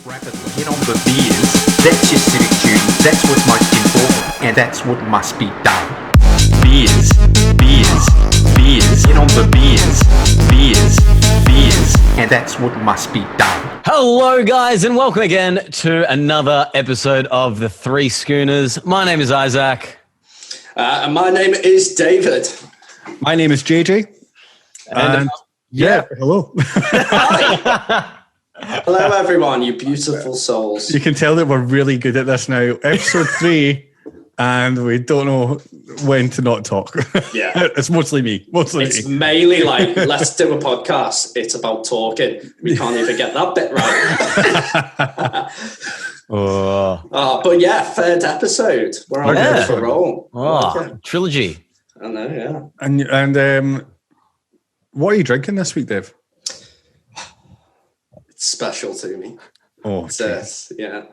rapidly. Get on the beers. That's your civic duty. That's what's most important, and that's what must be done. Beers, beers, beers. Get on the beers, beers, beers, and that's what must be done. Hello, guys, and welcome again to another episode of The Three Schooners. My name is Isaac. And my name is David. My name is JJ. And hello. Hi. Hello, everyone, you beautiful souls. You can tell that we're really good at this now. Episode 3, and we don't know when to not talk. Yeah. It's mostly me. It's mainly like, let's do a podcast. It's about talking. We can't even get that bit right. But yeah, third episode. We're on a roll. Trilogy. I know, yeah. And what are you drinking this week, Dave? It's special to me. Oh, yeah.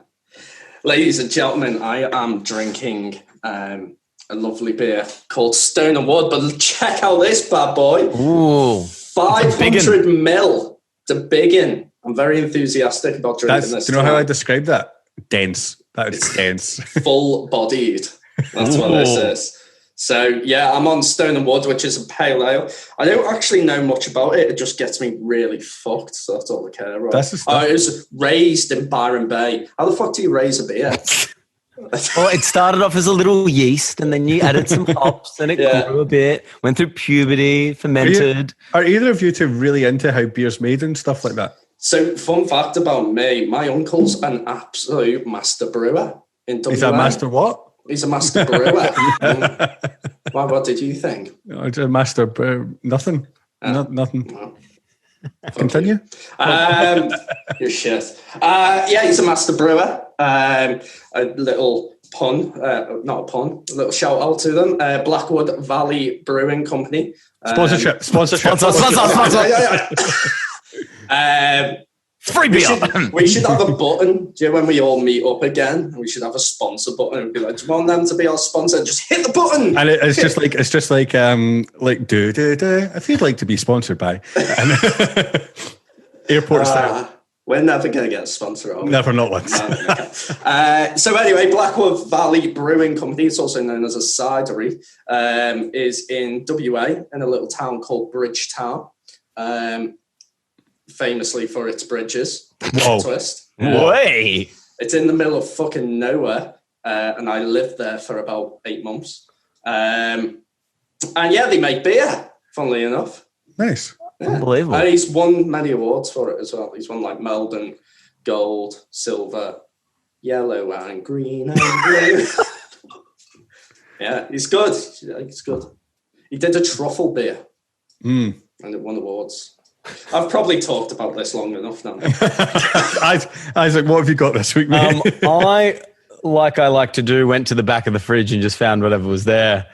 Ladies and gentlemen, I am drinking a lovely beer called Stone & Wood, but check out this bad boy. Ooh. 500 mil. The biggin. I'm very enthusiastic about drinking this. Do you know how I describe that? Dense. That is dense. Full-bodied. That's what this is. So, yeah, I'm on Stone & Wood, which is a pale ale. I don't actually know much about it. It just gets me really fucked, so that's all I care about. It was raised in Byron Bay. How the fuck do you raise a beer? Well, it started off as a little yeast, and then you added some hops, and it grew a bit, went through puberty, fermented. Are either of you two really into how beer's made and stuff like that? So, fun fact about me, my uncle's an absolute master brewer in WA. He's a master what? He's a master brewer. What did you think? A master brewer. Nothing. Nothing. No. Continue. You're shit. Yeah, he's a master brewer. A little pun, not a pun, a little shout out to them. Blackwood Valley Brewing Company. Sponsorship. Free beer. We should have a button, do you know, when we all meet up again, we should have a sponsor button and be like, do you want them to be our sponsor? Just hit the button. And it's just like do if you'd like to be sponsored by airport style. We're never going to get a sponsor. Never, not once. So anyway, Blackwood Valley Brewing Company, it's also known as a cidery, is in WA in a little town called Bridgetown. Famously for its bridges. Whoa. Twist. Way. It's in the middle of fucking nowhere, and I lived there for about 8 months. And yeah, they make beer, funnily enough. Nice. Yeah. Unbelievable. And he's won many awards for it as well. He's won like Meldon, gold, silver, yellow, and green, and blue. Yeah, he's good. He's good. He did a truffle beer, and it won awards. I've probably talked about this long enough now. Isaac, what have you got this week, mate? I like to do, went to the back of the fridge and just found whatever was there.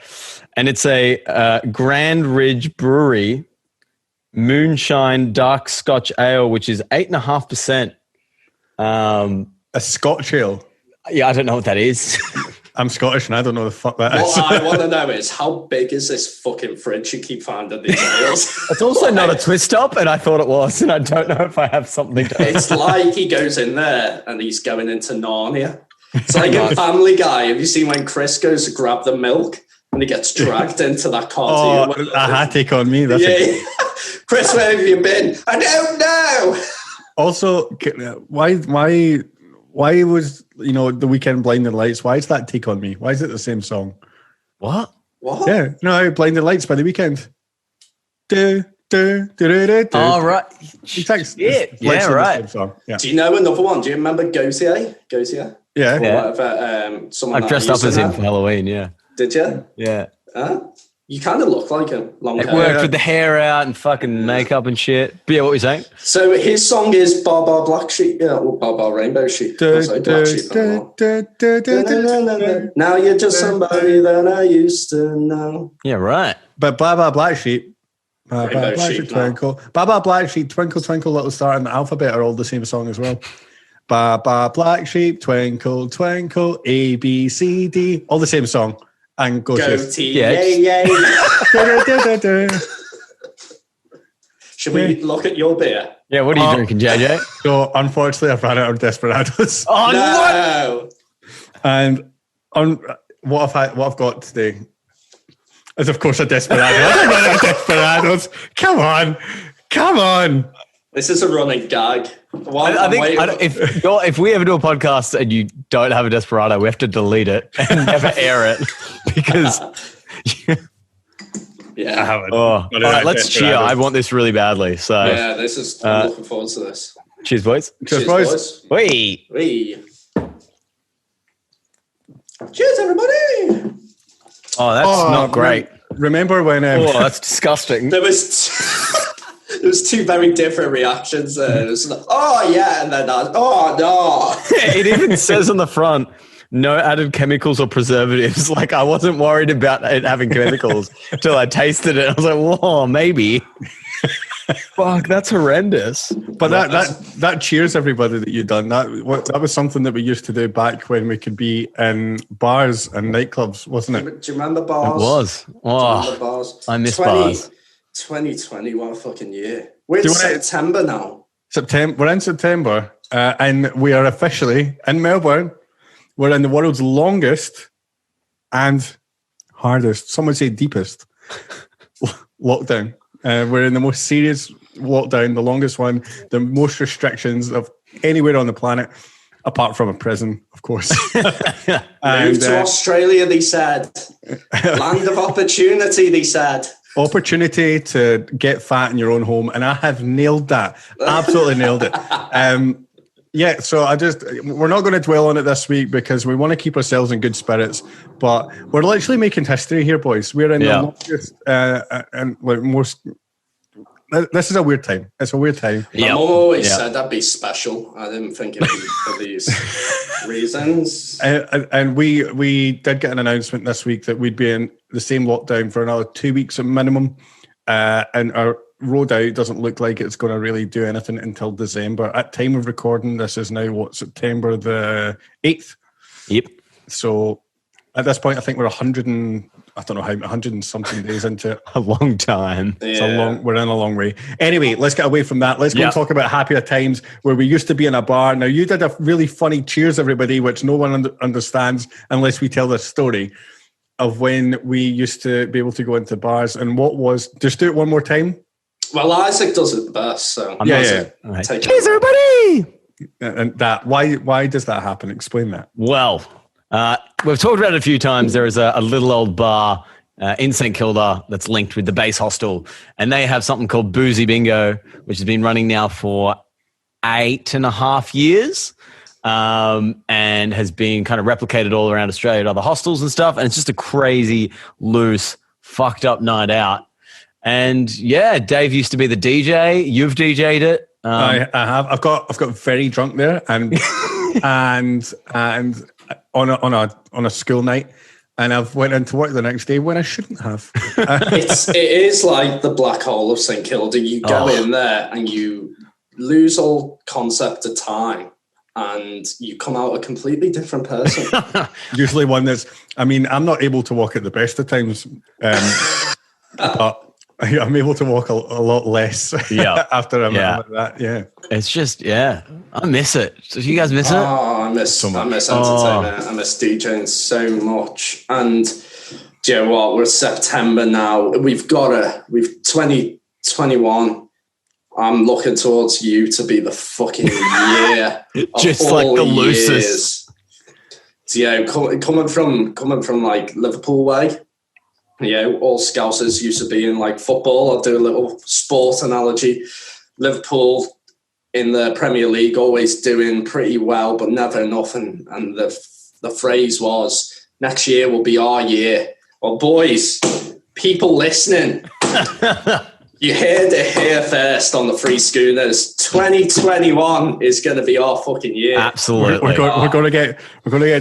And it's a Grand Ridge Brewery Moonshine Dark Scotch Ale, which is 8.5%. A Scotch ale? Yeah, I don't know what that is. I'm Scottish and I don't know the fuck that is. What I want to know is how big is this fucking fridge you keep finding these ales? It's also not a twist top, and I thought it was, and I don't know if I have something to It's like he goes in there and he's going into Narnia. It's like a Family Guy. Have you seen when Chris goes to grab the milk and he gets dragged into that cartoon? A hat take on me. Chris, where have you been? I don't know. Also, why was, The Weekend Blinding Lights? Why is that Take On Me? Why is it the same song? What? Yeah, no, Blinding Lights by The Weekend. Oh, right. Yeah, right. Yeah. Do you know another one? Do you remember Gautier? Yeah. Whatever. I've dressed up as him for Halloween, yeah. Did you? Yeah. You kind of look like him. Long It hair. worked with the hair out and fucking makeup and shit. But yeah, what were you saying? So his song is Bar Bar Black Sheep, or Bar Bar Rainbow Sheep. Black Sheep. Now you're just somebody that I used to know. Yeah, right. But Blah Blah Black Sheep, Rainbow Sheep, Twinkle. Blah Blah Black Sheep, Twinkle Twinkle Little Star, and the alphabet are all the same song as well. Ba ba black sheep, twinkle twinkle, A B C D, all the same song. And go T, yay. Should we look at your beer? Yeah, what are you drinking, JJ? So unfortunately, I've run out of Desperados. Oh, No! And what I've got today is, of course, a Desperado. I don't run out of Desperados. Come on. This is a running gag. I think if we ever do a podcast and you don't have a Desperado, we have to delete it and never air it because. Yeah. I haven't. Oh, all right, let's cheer. I want this really badly. So Yeah, this is. I'm looking forward to this. cheers, boys. Cheers, boys. Wait. Wee. Cheers, everybody. Oh, that's not great. Remember when? Oh, that's disgusting. There was two very different reactions. It was like, oh yeah, and then oh no. It even says on the front, no added chemicals or preservatives. Like, I wasn't worried about it having chemicals until I tasted it. I was like, whoa, maybe. Fuck, that's horrendous. But that cheers everybody that you've done. That was something that we used to do back when we could be in bars and nightclubs, wasn't it? Do you remember bars? It was. Do you remember Oh, bars? I miss bars. 2020, what a fucking year. We're in September now. We're in September, and we are officially in Melbourne. We're in the world's longest and hardest, some would say deepest, lockdown. We're in the most serious lockdown, the longest one, the most restrictions of anywhere on the planet, apart from a prison, of course. Move to Australia, they said. Land of opportunity, they said. Opportunity to get fat in your own home, and I have nailed that. Absolutely nailed it. Yeah, so we're not going to dwell on it this week because we want to keep ourselves in good spirits, but we're literally making history here, boys. We're in the longest, and like most. This is a weird time. It's a weird time. My mum always said that'd be special. I didn't think it'd be for these reasons. And we did get an announcement this week that we'd be in the same lockdown for another 2 weeks at minimum, and our road out doesn't look like it's going to really do anything until December. At time of recording, this is now September the 8th. Yep. So at this point, I think we're 100 and something days into it. A long time. Yeah. We're in a long way. Anyway, let's get away from that. Let's go and talk about happier times where we used to be in a bar. Now, you did a really funny cheers, everybody, which no one understands unless we tell this story of when we used to be able to go into bars. And just do it one more time. Well, Isaac does it the best, so yeah. Right. Take Cheers, it. everybody. And that why does that happen? Explain that. Well, we've talked about it a few times. There is a little old bar in St Kilda that's linked with the base hostel, and they have something called Boozy Bingo, which has been running now for 8.5 years, and has been kind of replicated all around Australia at other hostels and stuff. And it's just a crazy, loose, fucked up night out. And yeah, Dave used to be the DJ. You've DJ'd it. I have. I've got very drunk there, and and on a school night, and I've went into work the next day when I shouldn't have. It is like the black hole of St Kilda. You go in there and you lose all concept of time, and you come out a completely different person. Usually one that's. I mean, I'm not able to walk at the best of times, but I'm able to walk a lot less after I'm like that. Yeah. It's just, I miss it. Do you guys miss it? Oh, I miss entertainment. I miss DJing so much. And do you know what? We're September now. We've 2021. I'm looking towards you to be the fucking year. Just like the loosest. So, coming from like Liverpool way. All Scousers used to be in like football. I'll do a little sport analogy. Liverpool in the Premier League always doing pretty well, but never enough. And the phrase was, next year will be our year. Well, boys, people listening, you heard it here first on the Three Schooners. 2021 is going to be our fucking year. Absolutely. We're going to get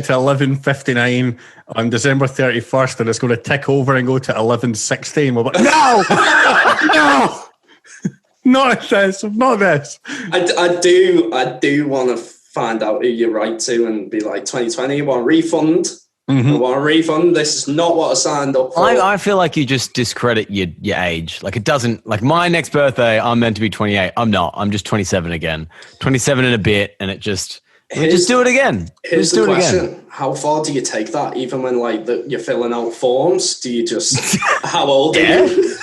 to 11:59 on December 31st, and it's going to tick over and go to 11:16. We're like, no, not this. I do want to find out who you write to and be like, 2020, you want a refund? I want a refund. This is not what I signed up for. I feel like you just discredit your age. Like it doesn't, like my next birthday, I'm meant to be 28. I'm not. I'm just 27 again. 27 and a bit, and we just do it again. Here's the question. How far do you take that? Even when like you're filling out forms, do you just, how old are you?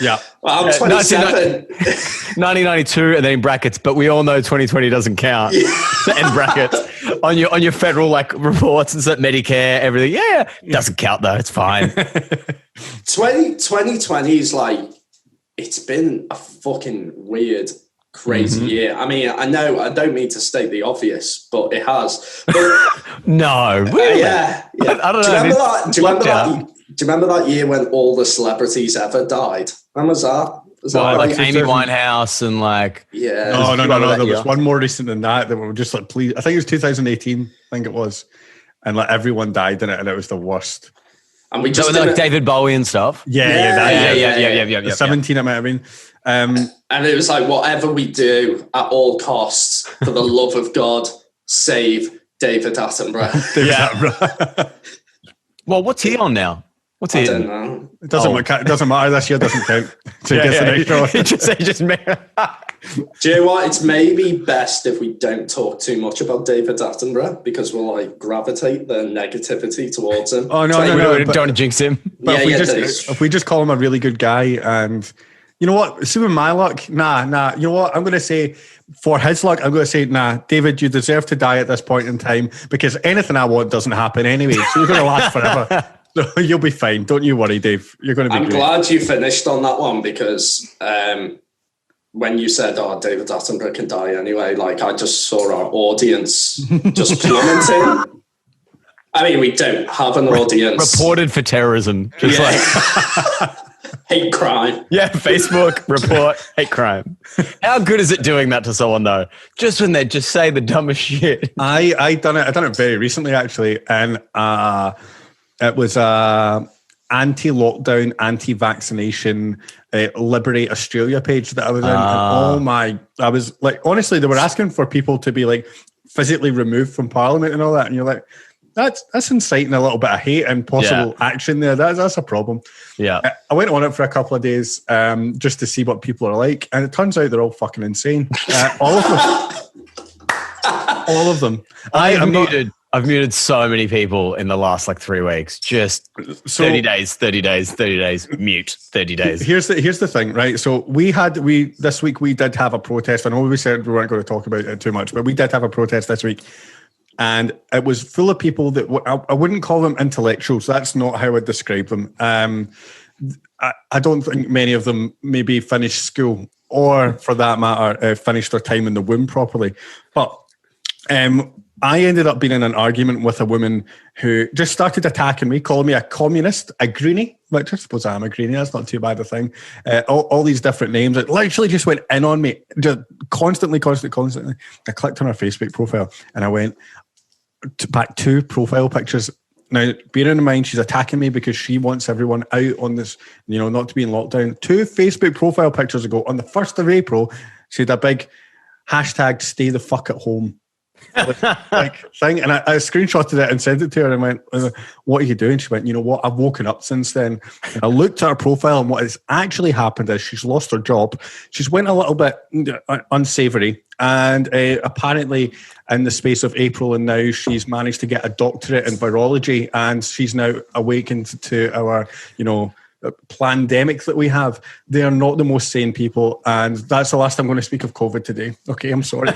Yeah. Well, I'm 27. 1992, and then in brackets, but we all know 2020 doesn't count. End brackets. On your federal like reports and stuff, Medicare, everything. Yeah. Doesn't count though. It's fine. 2020 is like, it's been a fucking weird, crazy year. I mean, I know I don't mean to state the obvious, but it has. But, no. Really? Yeah. I don't know. Do you remember that year when all the celebrities ever died? When was that? Was that like Amy Winehouse and like... Yeah. No. There was one more recent than that were just like, please. I think it was 2018. I think it was. And like everyone died in it, and it was the worst. And we just like David Bowie and stuff. Yeah. 17 it might have been. And it was like, whatever we do at all costs, for the love of God, save David Attenborough. Well, what's he on now? What's he? I don't know. It doesn't matter. This year doesn't count. So he gets an extra. He just Do you know what? It's maybe best if we don't talk too much about David Attenborough, because we'll like gravitate the negativity towards him. Oh no! Don't want to jinx him. But if we just call him a really good guy, and you know what, assuming my luck, nah. You know what? I'm going to say for his luck, I'm going to say, nah, David, you deserve to die at this point in time, because anything I want doesn't happen anyway. So you're going to last forever. So you'll be fine. Don't you worry, Dave. You're going to be. I'm glad you finished on that one, because when you said, "Oh, David Attenborough can die anyway," like I just saw our audience just plummeting. I mean, we don't have an audience. Reported for terrorism. Just like hate crime. Yeah, Facebook report hate crime. How good is it doing that to someone though? Just when they just say the dumbest shit. I done it very recently actually, and it was anti-lockdown, anti-vaccination, Liberate Australia page that I was in. And I was like, honestly, they were asking for people to be like physically removed from Parliament and all that, and you're like, that's inciting a little bit of hate and possible action there. That's a problem. Yeah. I went on it for a couple of days just to see what people are like, and it turns out they're all fucking insane. All of them. All of them. I've muted so many people in the last like 3 weeks. Just 30 days, mute, 30 days. Here's the thing, right? So this week we did have a protest. I know we said we weren't going to talk about it too much, but we did have a protest this week. And it was full of people that I wouldn't call them intellectuals. That's not how I describe them. I don't think many of them maybe finished school, or for that matter, finished their time in the womb properly. But I ended up being in an argument with a woman who just started attacking me, calling me a communist, a greenie, which I suppose I am a greenie. That's not too bad a thing. All these different names. It literally just went in on me, just constantly. I clicked on her Facebook profile and I went back 2 profile pictures. Now, bearing in mind, she's attacking me because she wants everyone out on this, not to be in lockdown. 2 Facebook profile pictures ago, on the 1st of April, she had a big hashtag stay the fuck at home like thing. And I screenshotted it and sent it to her and went, what are you doing? She went, you know what? I've woken up since then. And I looked at her profile, and what has actually happened is she's lost her job. She's went a little bit unsavory. And apparently in the space of April and now, she's managed to get a doctorate in virology, and she's now awakened to our, pandemic that we have. They are not the most sane people, and that's the last I'm going to speak of COVID today. Okay, I'm sorry.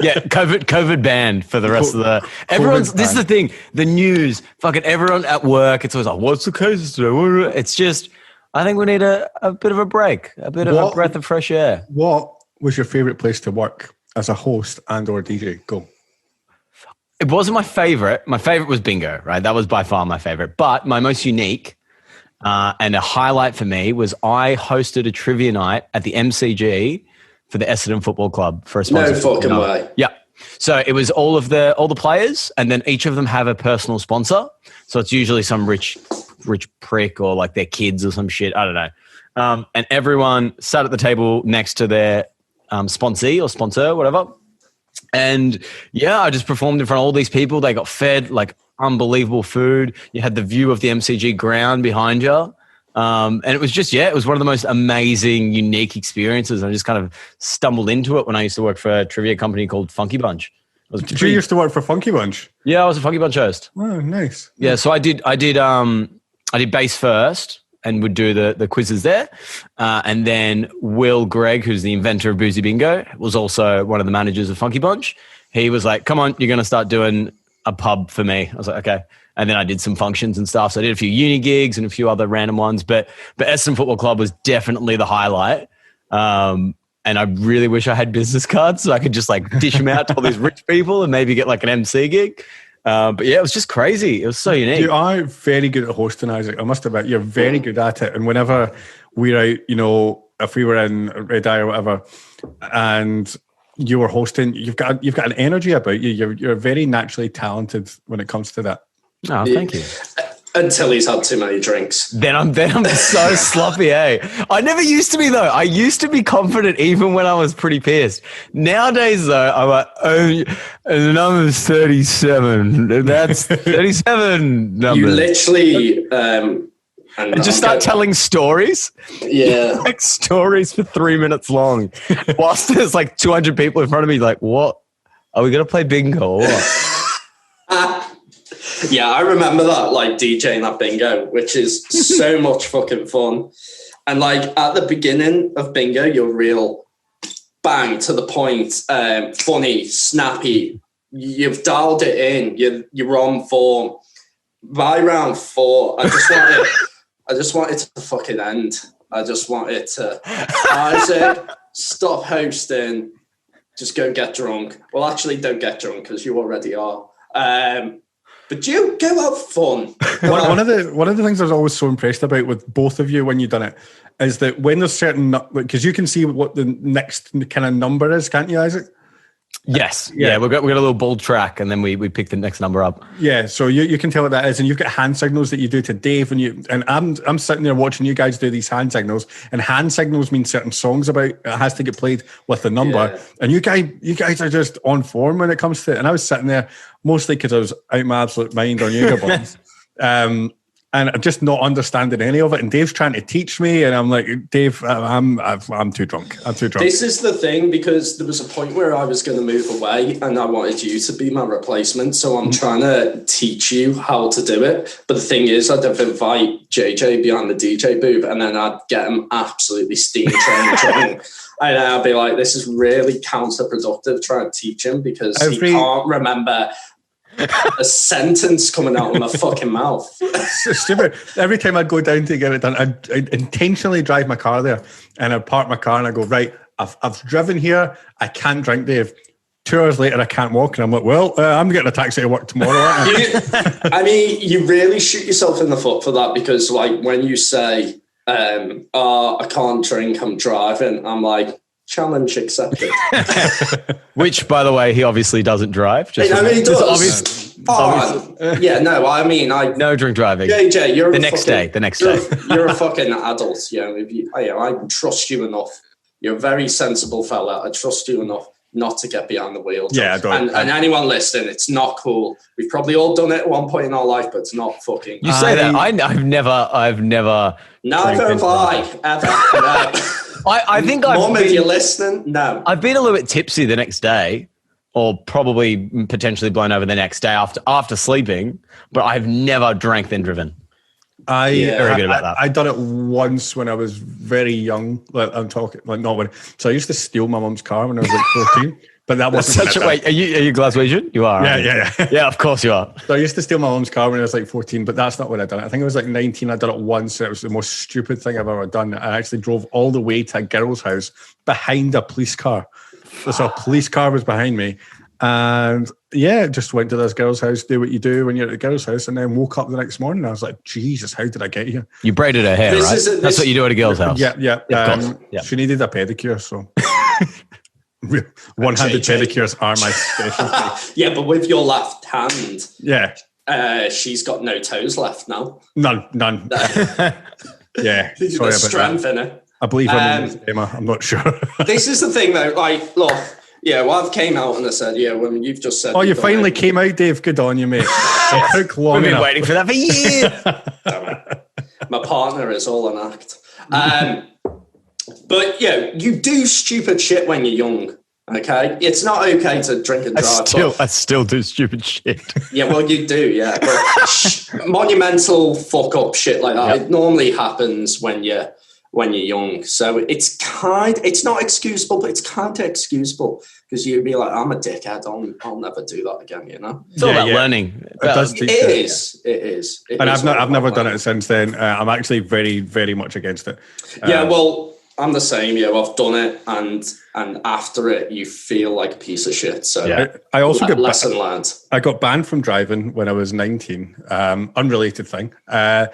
Yeah, COVID banned for the rest of the... Everyone's... This is the thing. The news, fucking everyone at work, it's always like, what's the cases today? It's just... I think we need a bit of a break, a bit of a breath of fresh air. What was your favourite place to work as a host and or DJ? Go. It wasn't my favourite. My favourite was bingo, right? That was by far my favourite. But my most unique and a highlight for me was I hosted a trivia night at the MCG for the Essendon Football Club for a sponsor. No fucking way. Yeah. So it was all the players, and then each of them have a personal sponsor. So it's usually some rich prick or like their kids or some shit. I don't know. And everyone sat at the table next to their sponsee or sponsor, whatever. And yeah, I just performed in front of all these people. They got fed like unbelievable food. You had the view of the MCG ground behind you. And it was just, it was one of the most amazing, unique experiences. I just kind of stumbled into it when I used to work for a trivia company called Funky Bunch. Did you used to work for Funky Bunch? Yeah, I was a Funky Bunch host. Oh, nice. Yeah, so I did bass first and would do the quizzes there. And then Will Gregg, who's the inventor of Boozy Bingo, was also one of the managers of Funky Bunch. He was like, come on, you're going to start doing a pub for me. I was like, okay. And then I did some functions and stuff. So I did a few uni gigs and a few other random ones. But Essendon Football Club was definitely the highlight. And I really wish I had business cards so I could just like dish them out to all these rich people and maybe get like an MC gig. But yeah, it was just crazy. It was so unique. You are very good at hosting, Isaac. I must admit, you're very good at it. And whenever we're out, if we were in Red Eye or whatever, and you were hosting, you've got an energy about you. You're very naturally talented when it comes to that. Oh, thank you. Until he's had too many drinks. Then I'm so sloppy, eh? I never used to be, though. I used to be confident even when I was pretty pissed. Nowadays, though, I'm like, the number's 37. That's 37 numbers. You literally... and just start telling stories. Yeah. Like stories for 3 minutes long. Whilst there's like 200 people in front of me, like, what? Are we going to play bingo or what? Yeah, I remember that, like DJing that bingo, which is so much fucking fun. And like at the beginning of bingo, you're real bang to the point, funny, snappy. You've dialed it in. You're on form. By round 4, I just want it to fucking end. I just want it to, Isaac, stop hosting. Just go get drunk. Well, actually, don't get drunk because you already are. But you go have fun. One of the things I was always so impressed about with both of you when you've done it is that when there's certain, because you can see what the next kind of number is, can't you, Isaac? Yes. Yeah. We've got a little bold track and then we pick the next number up. Yeah. So you can tell what that is. And you've got hand signals that you do to Dave and I'm sitting there watching you guys do these hand signals, and hand signals mean certain songs it has to get played with the number. Yeah. And you guys are just on form when it comes to it. And I was sitting there mostly because I was out my absolute mind on Jaeger bombs. And I'm just not understanding any of it. And Dave's trying to teach me, and I'm like, Dave, I'm too drunk. I'm too drunk. This is the thing, because there was a point where I was going to move away, and I wanted you to be my replacement. So I'm trying to teach you how to do it. But the thing is, I'd invite JJ behind the DJ booth, and then I'd get him absolutely steam trained. And I'd be like, this is really counterproductive trying to teach him because he can't remember a sentence coming out of my fucking mouth. So stupid. Every time I'd go down to get it done, I'd intentionally drive my car there, and I'd park my car and I go, right, I've driven here. I can't drink, Dave. 2 hours later, I can't walk. And I'm like, well, I'm getting a taxi to work tomorrow. I mean, you really shoot yourself in the foot for that, because like when you say, I can't drink, I'm driving, I'm like, challenge accepted. Which, by the way, he obviously doesn't drive. He does. Yeah, no, I mean, no drink driving. JJ, you're the next day. You're a fucking adult. I trust you enough. You're a very sensible fella. I trust you enough not to get behind the wheel. Yeah, I don't. And anyone listening, it's not cool. We've probably all done it at one point in our life, but it's not fucking. You say that. I've never. Neither have I ever. No. I think Mom, if you're listening, no. I've been a little bit tipsy the next day, or probably potentially blown over the next day after sleeping, but I've never drank then driven. Very good about that. I done it once when I was very young. Like I'm talking, like not when. So I used to steal my mum's car when I was like 14. But that wasn't such a wait. Are you Glaswegian? You are. Yeah. Yeah, of course you are. So I used to steal my mum's car when I was like 14, but that's not when I done it. I think I was like 19. I done it once. And it was the most stupid thing I've ever done. I actually drove all the way to a girl's house behind a police car. So a police car was behind me. And yeah, just went to this girl's house, do what you do when you're at the girl's house, and then woke up the next morning. And I was like, Jesus, how did I get here? You braided her hair, right? That's what you do at a girl's house. Yeah. She needed a pedicure, so... One-handed pedicures are my specialty. Yeah, but with your left hand, she's got no toes left now. None. Yeah, sorry about strength that. In it. I believe her name is Emma. I'm not sure. This is the thing, though. Like, look, Yeah, well, I've came out and I said, yeah, when you've just said... Oh, you finally came out, Dave. Good on you, mate. It took long We've been enough. waiting for that for years. My partner is all an act. But, yeah, you do stupid shit when you're young, okay? It's not okay to drink and drive. I still do stupid shit. Yeah, well, you do, yeah. But monumental fuck-up shit like that, it normally happens when you're young. So it's not excusable, but it's kind of excusable because you'd be like, I'm a dickhead. I'll never do that again, you know? It's all about learning. It is. And I've never done it since then. I'm actually very, very much against it. Yeah, well, I'm the same. Yeah, I've done it, and after it, you feel like a piece of shit. So I also got lesson learned. I got banned from driving when I was 19. Unrelated thing. I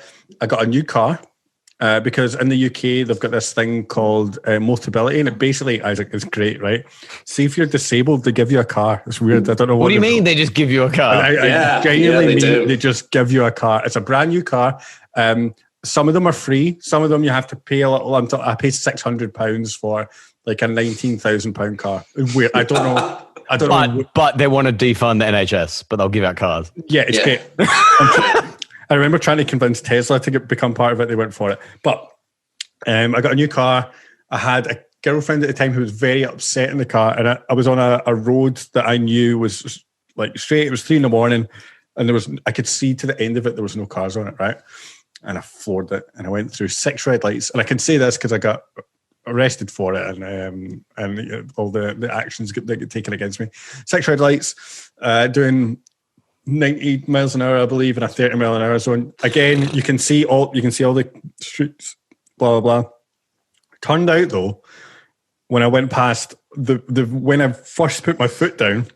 got a new car. Because in the UK, they've got this thing called Motability, and it basically, Isaac, is great, right? See, if you're disabled, they give you a car. It's weird. I don't know what do you mean they just give you a car? I genuinely mean they just give you a car. It's a brand new car. Some of them are free. Some of them you have to pay a little. I paid £600 for like a £19,000 car. Weird. I don't know. But they want to defund the NHS, but they'll give out cars. Yeah, it's great. I remember trying to convince Tesla to become part of it. They went for it. But I got a new car. I had a girlfriend at the time who was very upset in the car. And I was on a road that I knew was like straight. It was 3 a.m. And I could see to the end of it, there was no cars on it, right? And I floored it. And I went through 6 red lights. And I can say this because I got arrested for it and all the actions that get taken against me. 6 red lights, doing 90 miles an hour, I believe, in a 30 mile an hour zone. Again, you can see all the streets, blah blah blah. Turned out though, when I went past when I first put my foot down,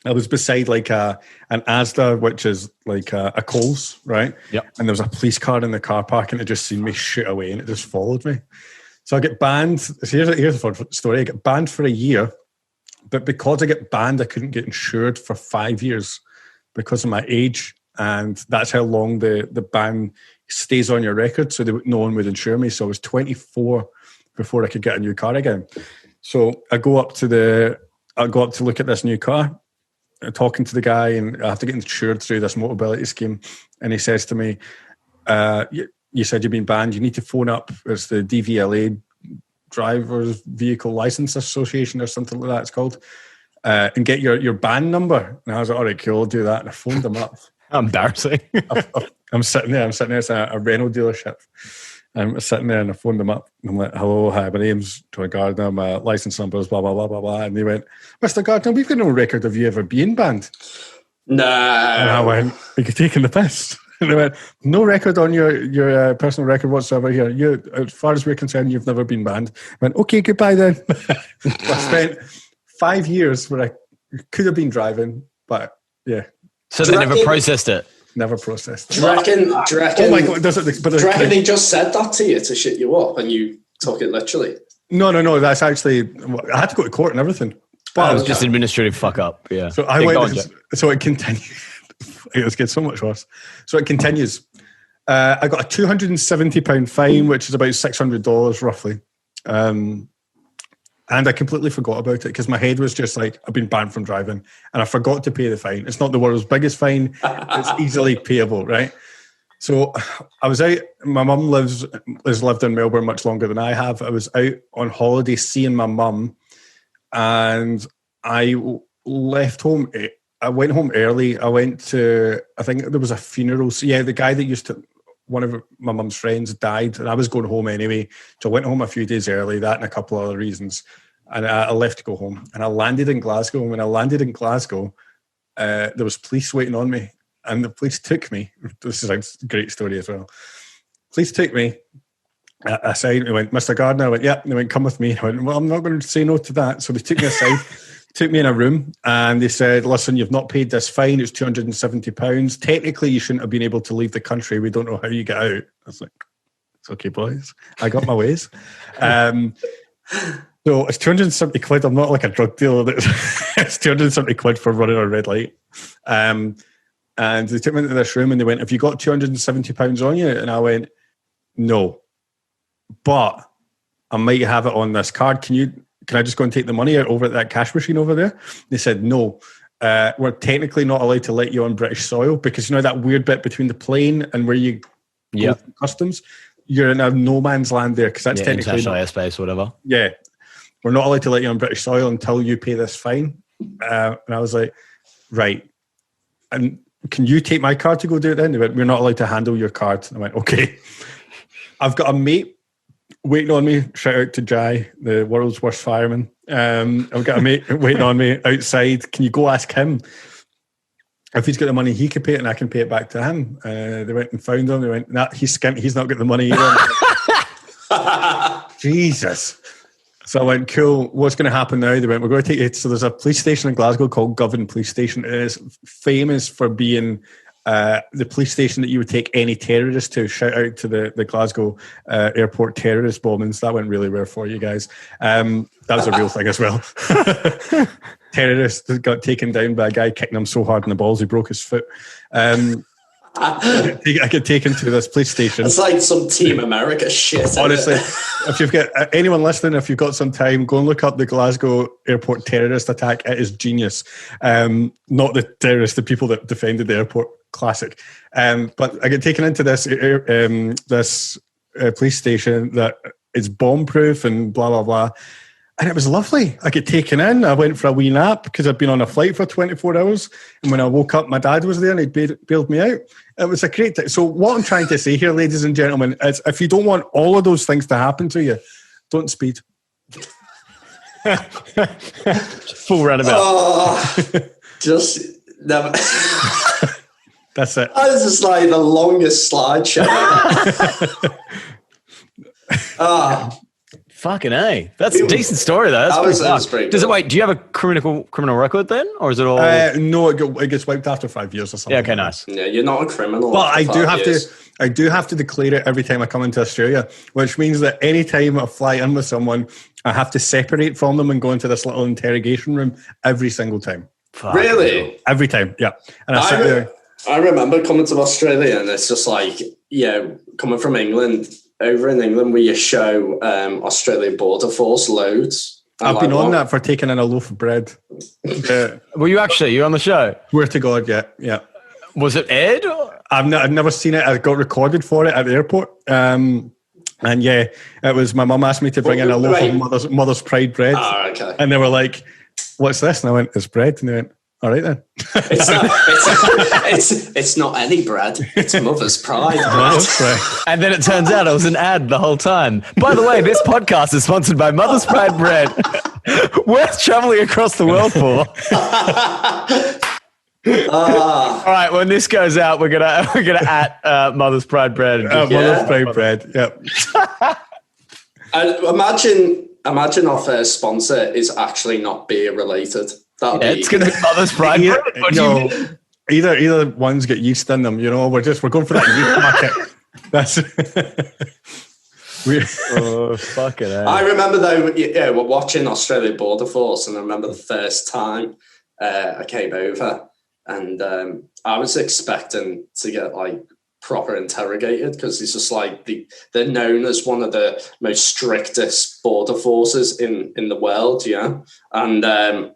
I was beside like an Asda, which is like a Coles, right? Yep. And there was a police car in the car park, and it just seen me shoot away, and it just followed me. So I get banned. So here's the fun story. I get banned for a year, but because I get banned, I couldn't get insured for 5 years. Because of my age, and that's how long the ban stays on your record, so no one would insure me. So I was 24 before I could get a new car again. So I go up to look at this new car, talking to the guy, and I have to get insured through this Motability scheme. And he says to me, you said you've been banned. You need to phone up. It's the DVLA, Drivers Vehicle License Association, or something like that it's called. And get your ban number. And I was like, all right, cool, I'll do that. And I phoned them up. Embarrassing. I'm sitting there. It's a Renault dealership. I'm sitting there and I phoned them up. And I'm like, hello, hi, my name's Troy Gardner. My license number is blah, blah, blah, blah, blah. And they went, Mr. Gardner, we've got no record of you ever being banned. No. And I went, are you taking the piss? And they went, no record on your personal record whatsoever here. You, as far as we're concerned, you've never been banned. I went, okay, goodbye then. I spent 5 years where I could have been driving, but yeah. So they never processed it? Never processed it. Do you reckon, oh my God, do you reckon he just said that to you to shit you up and you took it literally? No, that's actually, I had to go to court and everything. But it was just administrative fuck up, yeah. So I went, so it continued. It was getting so much worse. So it continues. I got a £270 fine, which is about $600 roughly. And I completely forgot about it because my head was just like, I've been banned from driving and I forgot to pay the fine. It's not the world's biggest fine. It's easily payable, right? So I was out, my mum has lived in Melbourne much longer than I have. I was out on holiday seeing my mum and I left home. I went home early. I went to, I think there was a funeral. So yeah, the guy that one of my mum's friends died and I was going home anyway. So I went home a few days early, that and a couple of other reasons. And I left to go home and I landed in Glasgow. And when I landed in Glasgow, there was police waiting on me and the police took me. This is a great story as well. Police took me. I said, I went, Mr. Gardner. I went, yeah. And they went, come with me. I went, well, I'm not going to say no to that. So they took me aside, took me in a room and they said, listen, you've not paid this fine. It's £270. Technically, you shouldn't have been able to leave the country. We don't know how you get out. I was like, it's okay, boys. I got my ways. So it's 270 quid. I'm not like a drug dealer. It's 270 quid for running a red light. And they took me into this room and they went, have you got £270 on you? And I went, no. But I might have it on this card. Can can I just go and take the money out over at that cash machine over there? They said, no, we're technically not allowed to let you on British soil because that weird bit between the plane and where you go through customs, you're in a no man's land there because that's technically international airspace, whatever. Yeah. We're not allowed to let you on British soil until you pay this fine. And I was like, right. And can you take my card to go do it then? They went, we're not allowed to handle your card. I went, okay. I've got a mate waiting on me. Shout out to Jai, the world's worst fireman. I've got a mate waiting on me outside. Can you go ask him if he's got the money he can pay it and I can pay it back to him? They went and found him. They went, nah, he's skint. He's not got the money either. Jesus. So I went, cool, what's going to happen now? They went, we're going to take it. So there's a police station in Glasgow called Govan Police Station. It is famous for being the police station that you would take any terrorist to. Shout out to the Glasgow airport terrorist bombings. That went really well for you guys. That was a real thing as well. Terrorist got taken down by a guy kicking him so hard in the balls he broke his foot. I get taken to this police station. It's like some Team America shit. Honestly, if you've got anyone listening, if you've got some time, go and look up the Glasgow airport terrorist attack. It is genius. Not the terrorists, the people that defended the airport. Classic. But I get taken into this police station that is bomb-proof and blah, blah, blah. And it was lovely. I get taken in. I went for a wee nap because I'd been on a flight for 24 hours. And when I woke up, my dad was there and he'd bailed me out. It was a great time. So what I'm trying to say here, ladies and gentlemen, is if you don't want all of those things to happen to you, don't speed. Full roundabout. Just never. That's it. That was just like the longest slideshow. Fucking A. That's a decent story, though. That's pretty Does it, wait, do you have a criminal record then? Or is it all... no, it gets wiped after 5 years or something. Yeah, okay, nice. Yeah, you're not a criminal. Well, I do have to declare it every time I come into Australia, which means that any time I fly in with someone, I have to separate from them and go into this little interrogation room every single time. Really? Every time, yeah. And I sit there... I remember coming to Australia and it's just like, coming from England... Over in England, we show Australian Border Force loads. I've been on that for taking in a loaf of bread. Were you actually? You on the show? Swear to God, yeah. Was it aired? I've never seen it. I got recorded for it at the airport. And yeah, it was my mum asked me to bring in a loaf of Mother's Pride bread. Oh, okay. And they were like, what's this? And I went, it's bread. And they went, all right then. It's not any bread. It's Mother's Pride. And then it turns out it was an ad the whole time. By the way, this podcast is sponsored by Mother's Pride bread. Worth traveling across the world for. All right, when this goes out, we're gonna at Mother's Pride bread. Mother's Pride bread. Yep. And imagine our first sponsor is actually not beer related. It's going to be Mother's Pride. Either ones get yeast in them. We're going for that yeast market. That's fucking hell. I remember though, we're watching Australian Border Force, and I remember the first time I came over, and I was expecting to get like proper interrogated because it's just like they're known as one of the most strictest border forces in the world, and.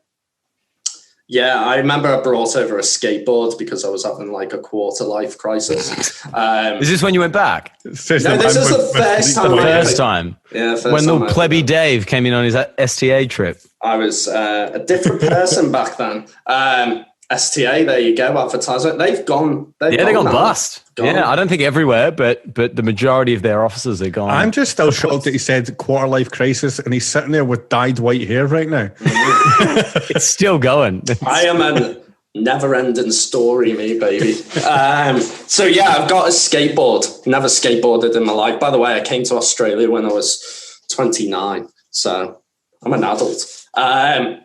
Yeah, I remember I brought over a skateboard because I was having like a quarter life crisis. Is this when you went back? No, this is the first time. First time. Yeah, first when time. When the plebby Dave came in on his STA trip. I was a different person back then. STA, there you go, advertisement. They've gone. They've gone bust. Yeah, I don't think everywhere, but the majority of their offices are gone. I'm just still shocked that he said quarter life crisis and he's sitting there with dyed white hair right now. It's still going. I am a never-ending story, me, baby. So yeah, I've got a skateboard. Never skateboarded in my life. By the way, I came to Australia when I was 29, so I'm an adult. And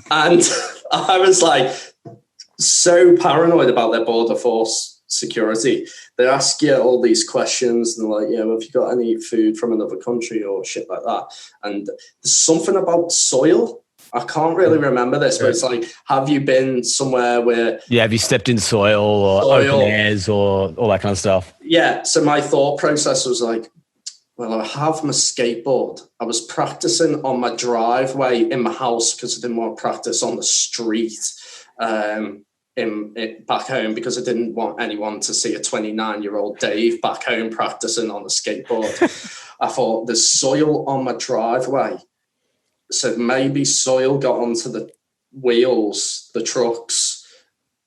I was like so paranoid about their border force security. They ask you all these questions and like, have you got any food from another country or shit like that? And there's something about soil. I can't really remember this, but it's like, have you been somewhere where... Yeah, have you stepped in soil or open airs or all that kind of stuff? Yeah, so my thought process was like, well, I have my skateboard. I was practicing on my driveway in my house because I didn't want to practice on the street back home because I didn't want anyone to see a 29-year-old Dave back home practicing on the skateboard. I thought there's soil on my driveway. So maybe soil got onto the wheels, the trucks.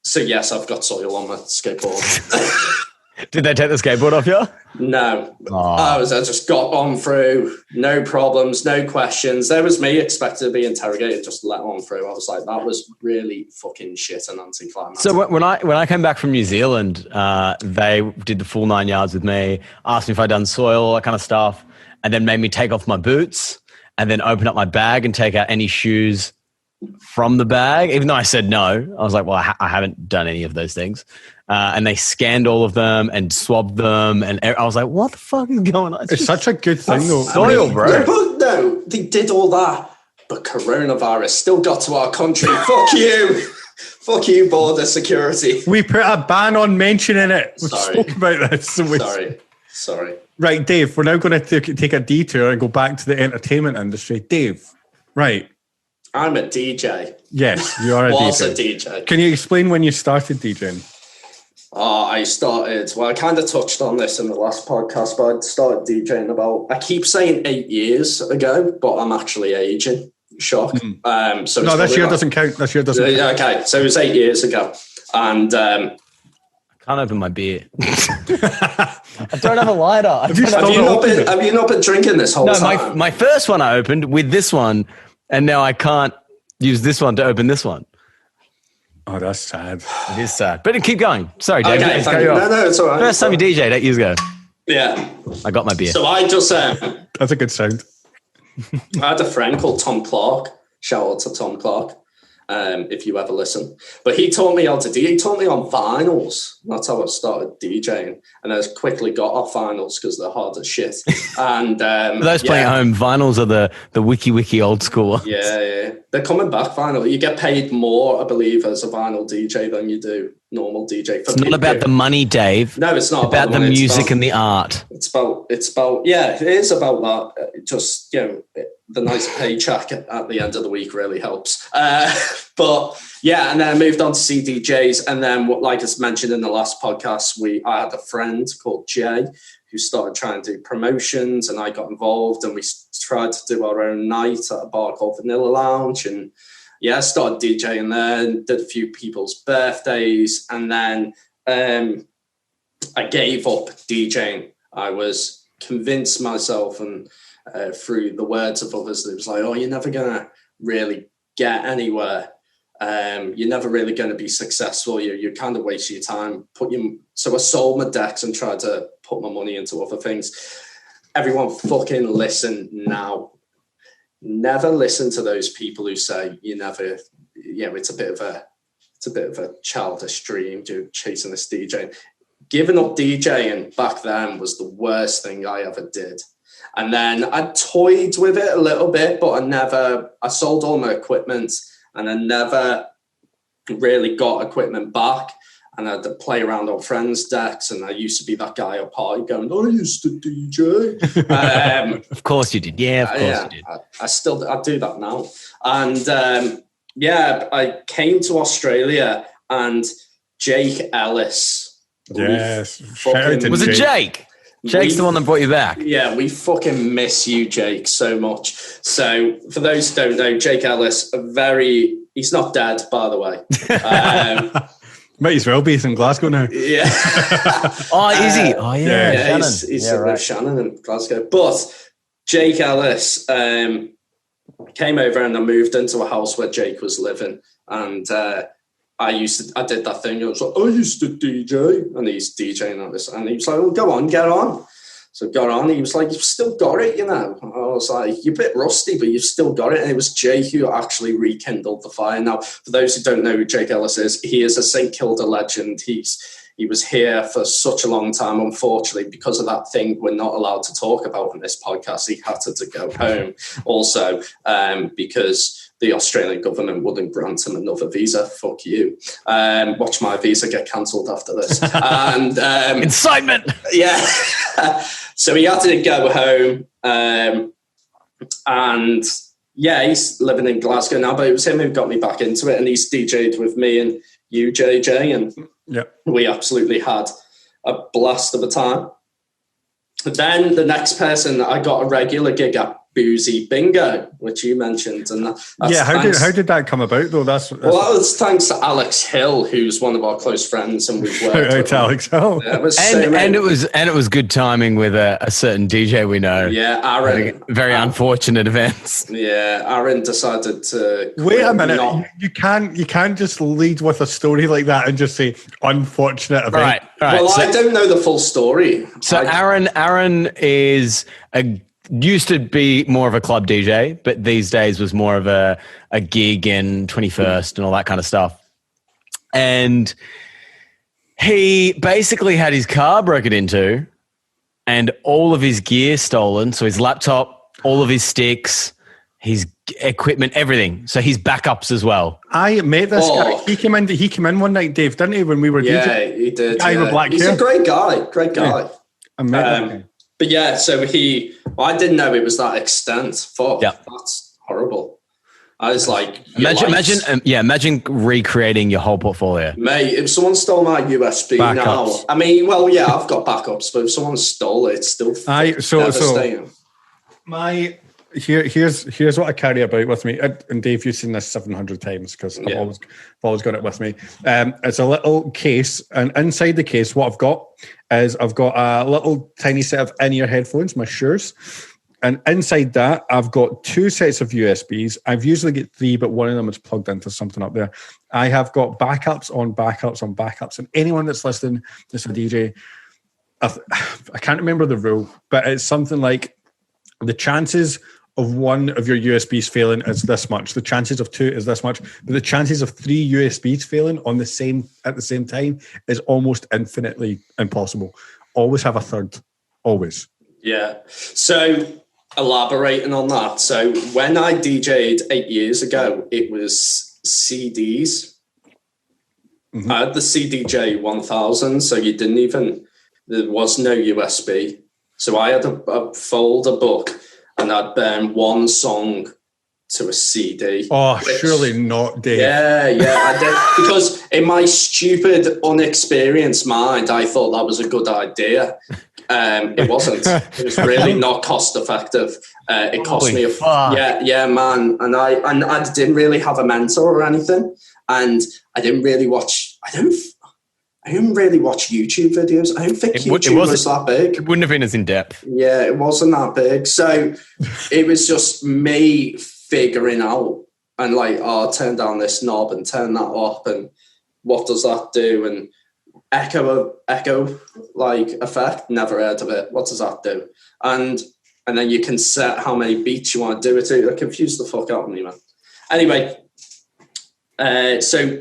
So yes, I've got soil on my skateboard. Did they take the skateboard off you? No. Oh. I just got on through, no problems, no questions. There was me expected to be interrogated, just let on through. I was like, that was really fucking shit and anticlimactic. So when I came back from New Zealand, they did the full 9 yards with me, asked me if I'd done soil, all that kind of stuff, and then made me take off my boots and then open up my bag and take out any shoes from the bag, even though I said no. I was like, well, I haven't done any of those things. And they scanned all of them and swabbed them. And I was like, what the fuck is going on? It's such a good thing, though. Soil, bro. Yeah, but no, they did all that. But coronavirus still got to our country. Fuck you. Fuck you, border security. We put a ban on mentioning it. We Sorry. spoke about this. Sorry. Right, Dave, we're now going to take a detour and go back to the entertainment industry. Dave, right. I'm a DJ. Yes, you are a Was DJ. a DJ. Can you explain when you started DJing? I kind of touched on this in the last podcast, but I started DJing I keep saying 8 years ago, but I'm actually aging. Shock. So no, this year doesn't count. This year doesn't count. Okay, so it was 8 years ago. And I can't open my beer. I don't have a lighter. have you not been drinking this whole time? No, my first one I opened with this one, and now I can't use this one to open this one. Oh, that's sad. It is sad. But keep going. Sorry, Dave. Okay, no, it's all right. First time you DJ'd 8 years ago. Yeah. I got my beer. So I just... That's a good sound. I had a friend called Tom Clark. Shout out to Tom Clark, if you ever listen. But he taught me how to DJ. He taught me on vinyls. That's how I started DJing. And I quickly got off vinyls because they're hard as shit. And for those playing at home, vinyls are the wiki old school ones. Yeah. They're coming back, vinyl. You get paid more, I believe, as a vinyl DJ than you do normal DJ. It's not about the money, Dave. No, it's not about the music and the art. It's about, it is about that. Just, the nice paycheck at the end of the week really helps. But yeah, and then I moved on to CDJs. And then, like I mentioned in the last podcast, I had a friend called Jay who started trying to do promotions, and I got involved, and we tried to do our own night at a bar called Vanilla Lounge. And yeah, I started DJing there and did a few people's birthdays. And then I gave up DJing. I was convinced myself, and through the words of others, it was like, oh, you're never going to really get anywhere. You're never really going to be successful. You kind of waste your time. So I sold my decks and tried to put my money into other things. Everyone fucking listen now. Never listen to those people who say it's a bit of a childish dream, chasing this DJ. Giving up DJing back then was the worst thing I ever did. And then I toyed with it a little bit, but I sold all my equipment, and I never really got equipment back. And I had to play around on friends' decks, and I used to be that guy at party going, I used to DJ. Of course you did. Yeah, of course you did. I do that now. And I came to Australia, and Jake Ellis. Yes. Was it Jake? Jake's the one that brought you back. Yeah, we fucking miss you, Jake, so much. So for those who don't know, Jake Ellis, he's not dead, by the way. Might as well be. He's in Glasgow now. Yeah. Oh, is he? Oh, yeah. He's with Shannon in Glasgow. But Jake Ellis came over, and I moved into a house where Jake was living. And I did that thing. I was like, I used to DJ. And he's DJing on this. And he was like, well, go on, get on. So got on. He was like, you've still got it, I was like, you're a bit rusty, but you've still got it. And it was Jake who actually rekindled the fire. Now, for those who don't know who Jake Ellis is, he is a St Kilda legend. He was here for such a long time. Unfortunately, because of that thing we're not allowed to talk about on this podcast, he had to go home also because the Australian government wouldn't grant him another visa. Fuck you. Watch my visa get cancelled after this. And Incitement. Yeah. So he had to go home. And yeah, he's living in Glasgow now, but it was him who got me back into it. And he's DJ'd with me and you, JJ. And we absolutely had a blast of a time. But then the next person, I got a regular gig at Boozy Bingo, which you mentioned, and how did that come about though? That's that was thanks to Alex Hill, who's one of our close friends, and we've worked with Alex Hill. Yeah, it was good timing with a certain DJ we know. Yeah, Aaron. Very unfortunate events. Yeah, Aaron decided to wait a minute. You can't just lead with a story like that and just say unfortunate event. Right. Well, I don't know the full story. So Aaron used to be more of a club DJ, but these days was more of a gig in 21st and all that kind of stuff. And he basically had his car broken into and all of his gear stolen. So his laptop, all of his sticks, his equipment, everything. So his backups as well. I met this guy. He came in one night, Dave, didn't he, when we were DJing? Yeah, he did. Guy with black He's hair. a great guy. Yeah. I met him. But yeah, so I didn't know it was that extent. Fuck, that's horrible. I was like, imagine recreating your whole portfolio. Mate, if someone stole my USB backups. Now, I mean, well, yeah, I've got backups, but if someone stole it, it's still devastating. Here's what I carry about with me, and Dave, you've seen this 700 times because I've always got it with me. It's a little case, and inside the case, what I've got is I've got a little tiny set of in-ear headphones, my Schooners, and inside that I've got 2 sets of USBs. I've usually got 3, but one of them is plugged into something up there. I have got backups on backups on backups, and anyone that's listening, that's a DJ, I can't remember the rule, but it's something like the chances of one of your USBs failing is this much. The chances of 2 is this much. But the chances of 3 USBs failing at the same time is almost infinitely impossible. Always have a third. Always. Yeah. So elaborating on that. So when I DJ'd 8 years ago, it was CDs. Mm-hmm. I had the CDJ 1000, so there was no USB. So I had a folder book, and I'd burn one song to a CD. Oh, surely not, Dave. Yeah, I did. Because in my stupid, unexperienced mind, I thought that was a good idea. It wasn't. It was really not cost effective. It cost me man. And I didn't really have a mentor or anything. And I didn't really watch. I didn't really watch YouTube videos. I don't think YouTube was that big. It wouldn't have been as in-depth. Yeah, it wasn't that big. So it was just me figuring out and turn down this knob and turn that up and what does that do? And echo effect, never heard of it. What does that do? And then you can set how many beats you want to do it to. It confused the fuck out of me, man. Anyway, so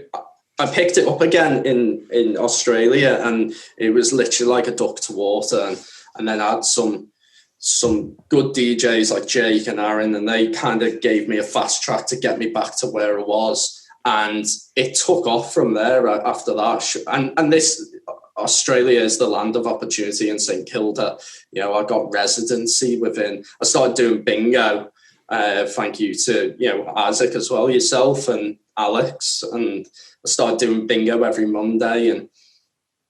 I picked it up again in Australia, and it was literally like a duck to water. And then I had some good DJs like Jake and Aaron, and they kind of gave me a fast track to get me back to where I was. And it took off from there after that. And this Australia is the land of opportunity in St Kilda. You know, I got residency within. I started doing bingo. Thank you to Isaac as well, yourself and Alex, and I started doing bingo every Monday, and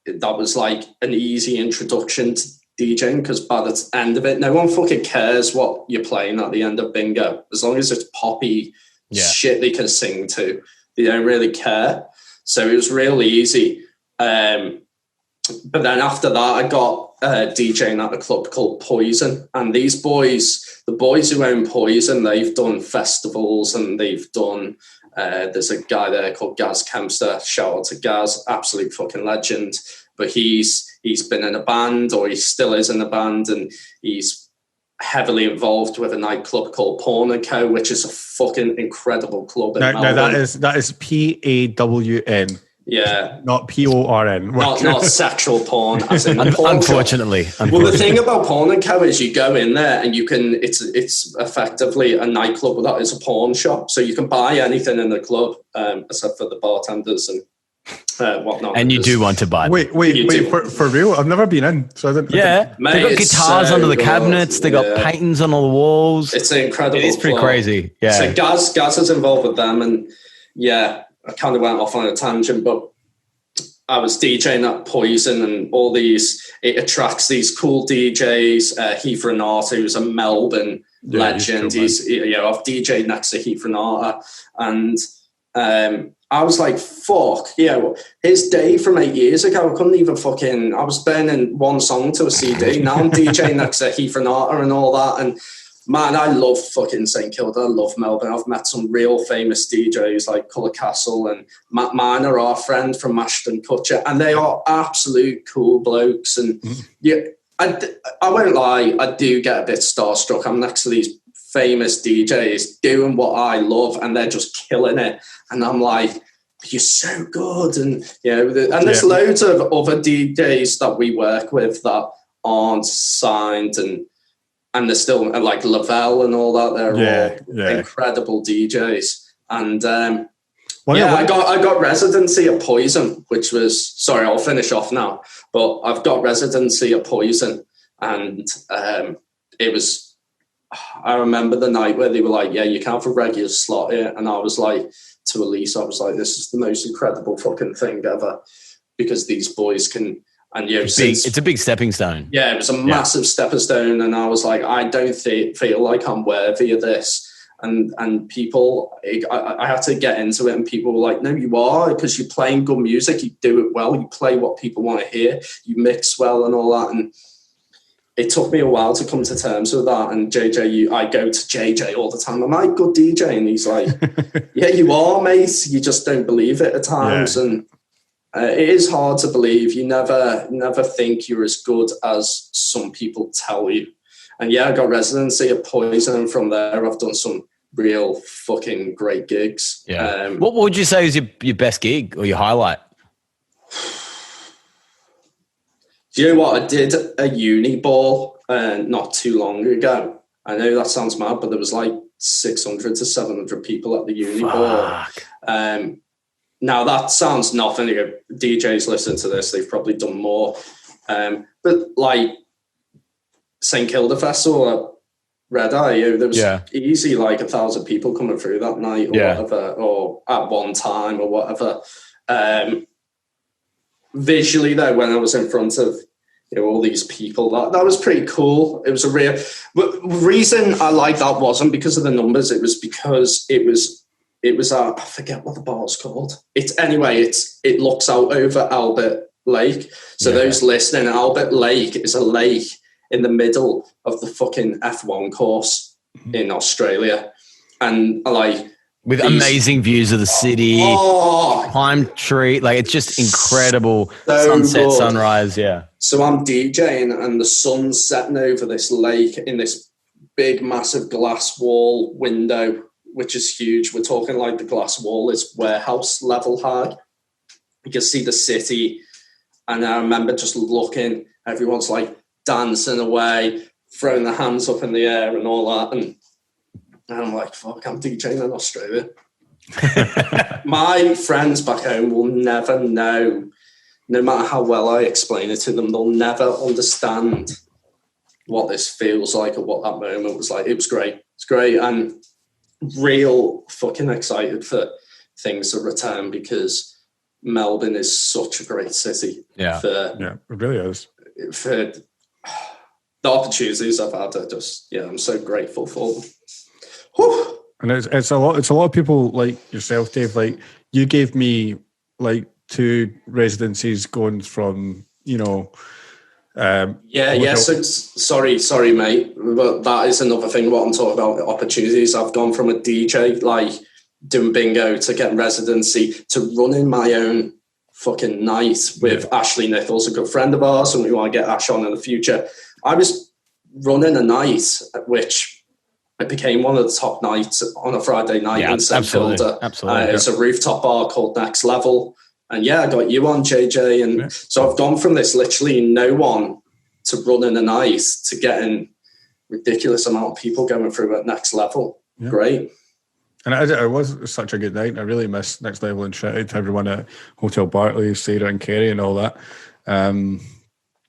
that was like an easy introduction to DJing because by the end of it, no one fucking cares what you're playing at the end of bingo. As long as it's poppy shit they can sing to, they don't really care. So it was really easy. But then after that, I got DJing at a club called Poison. And these boys, the boys who own Poison, they've done festivals and they've done... there's a guy there called Gaz Kempster. Shout out to Gaz, absolute fucking legend. But he's been in a band, or he still is in a band, and he's heavily involved with a nightclub called Porn & Co, which is a fucking incredible club in Melbourne. Now that is PAWN. Yeah. Not PORN. Not sexual porn, as in porn. Unfortunately. Well, the thing about porn and co is you go in there and you can. It's effectively a nightclub that is a porn shop, so you can buy anything in the club, except for the bartenders and whatnot. And you do want to buy them. Wait, for real? I've never been in, so I didn't. Yeah, Mate, they got it's guitars so under the good. cabinets. They got Yeah. paintings on all the walls. It's incredible. It is pretty club. crazy. Yeah. So Gaz is involved with them, and yeah, I kind of went off on a tangent, but I was DJing at Poison, and all these, it attracts these cool DJs. Heath Renata, who's a Melbourne legend. He's I've DJed next to Heath Renata, and I was like, fuck, his day from 8 years ago, I couldn't even I was burning one song to a CD. Now I'm DJing next to Heath Renata and all that, and man, I love fucking St Kilda. I love Melbourne. I've met some real famous DJs like Colour Castle and Matt Miner, our friend from Mashd'n'Kutcher, and they are absolute cool blokes. And I won't lie, I do get a bit starstruck. I'm next to these famous DJs doing what I love, and they're just killing it. And I'm like, you're so good. And there's loads of other DJs that we work with that aren't signed, and they're still like Lavelle and all that. They're all incredible DJs. And I got residency at Poison, which was, sorry, I'll finish off now, but I've got residency at Poison, and it was, I remember the night where they were like, you can have a regular slot here, and I was like, to Elise, I was like, this is the most incredible fucking thing ever, because these boys can. And it's a big stepping stone. Yeah, it was a massive stepping stone, and I was like, I don't feel like I'm worthy of this. And people, I had to get into it, and people were like, no, you are, because you're playing good music, you do it well, you play what people want to hear, you mix well and all that. And it took me a while to come to terms with that. And I go to JJ all the time, am I a good DJ? And he's like, yeah, you are, mate, you just don't believe it at times. And it is hard to believe. You never think you're as good as some people tell you. And I got residency at Poison, and from there I've done some real fucking great gigs. Yeah. What would you say is your best gig or your highlight? Do you know what? I did a uni ball not too long ago. I know that sounds mad, but there was like 600 to 700 people at the uni ball. Now, that sounds nothing. If DJs listen to this, they've probably done more. But like St Kilda Festival at Red Eye, there was easy like 1,000 people coming through that night or whatever, or at one time or whatever. Visually, though, when I was in front of all these people, that was pretty cool. It was a real... But the reason I like that wasn't because of the numbers. It was because it was I forget what the bar's called. It looks out over Albert Lake. So those listening, Albert Lake is a lake in the middle of the fucking F1 course in Australia. And with amazing views of the city, palm tree, it's just incredible. Sunset, good. Sunrise, So I'm DJing, and the sun's setting over this lake in this big, massive glass wall window, which is huge. We're talking like the glass wall is warehouse level high. You can see the city. And I remember just looking, everyone's like dancing away, throwing their hands up in the air and all that. And I'm like, fuck, I'm DJing in Australia. My friends back home will never know, no matter how well I explain it to them, they'll never understand what this feels like or what that moment was like. It was great. It's great. And real fucking excited for things to return, because Melbourne is such a great city. It really is. For the opportunities I've had, I'm so grateful for them. Whew. And it's a lot of people like yourself, Dave. Like, you gave me like 2 residencies going from, So sorry, mate, but that is another thing. What I'm talking about, opportunities. I've gone from a DJ like doing bingo to getting residency to running my own fucking night with Ashley Nichols, a good friend of ours, and we want to get Ash on in the future. I was running a night which it became one of the top nights on a Friday night in St Kilda. Absolutely. It's a rooftop bar called Next Level. And yeah, I got you on, JJ. And so I've gone from this literally no one to running a night to getting ridiculous amount of people going through at next level. Yeah. Great. And it was such a good night. I really missed Next Level, and shout out to everyone at Hotel Barclays, Sarah and Kerry and all that.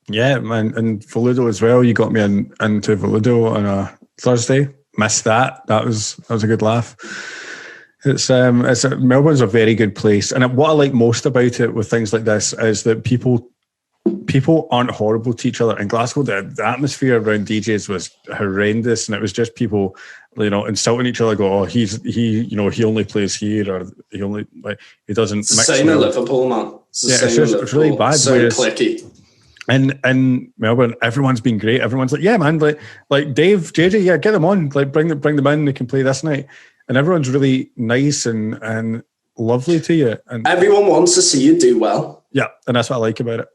Yeah, man, and Voludo as well. You got me into Voludo on a Thursday. Missed that. That was a good laugh. Melbourne's a very good place, and what I like most about it with things like this is that people aren't horrible to each other. In Glasgow, the atmosphere around DJs was horrendous, and it was just people, insulting each other. Go, oh, he only plays here, or he doesn't. It's the same in Liverpool, man. It's really bad. So clicky. In Melbourne, everyone's been great. Everyone's like, yeah, man, like Dave, JJ, yeah, get them on. Like, bring them in. They can play this night, and everyone's really nice and lovely to you. And everyone wants to see you do well. Yeah, and that's what I like about it.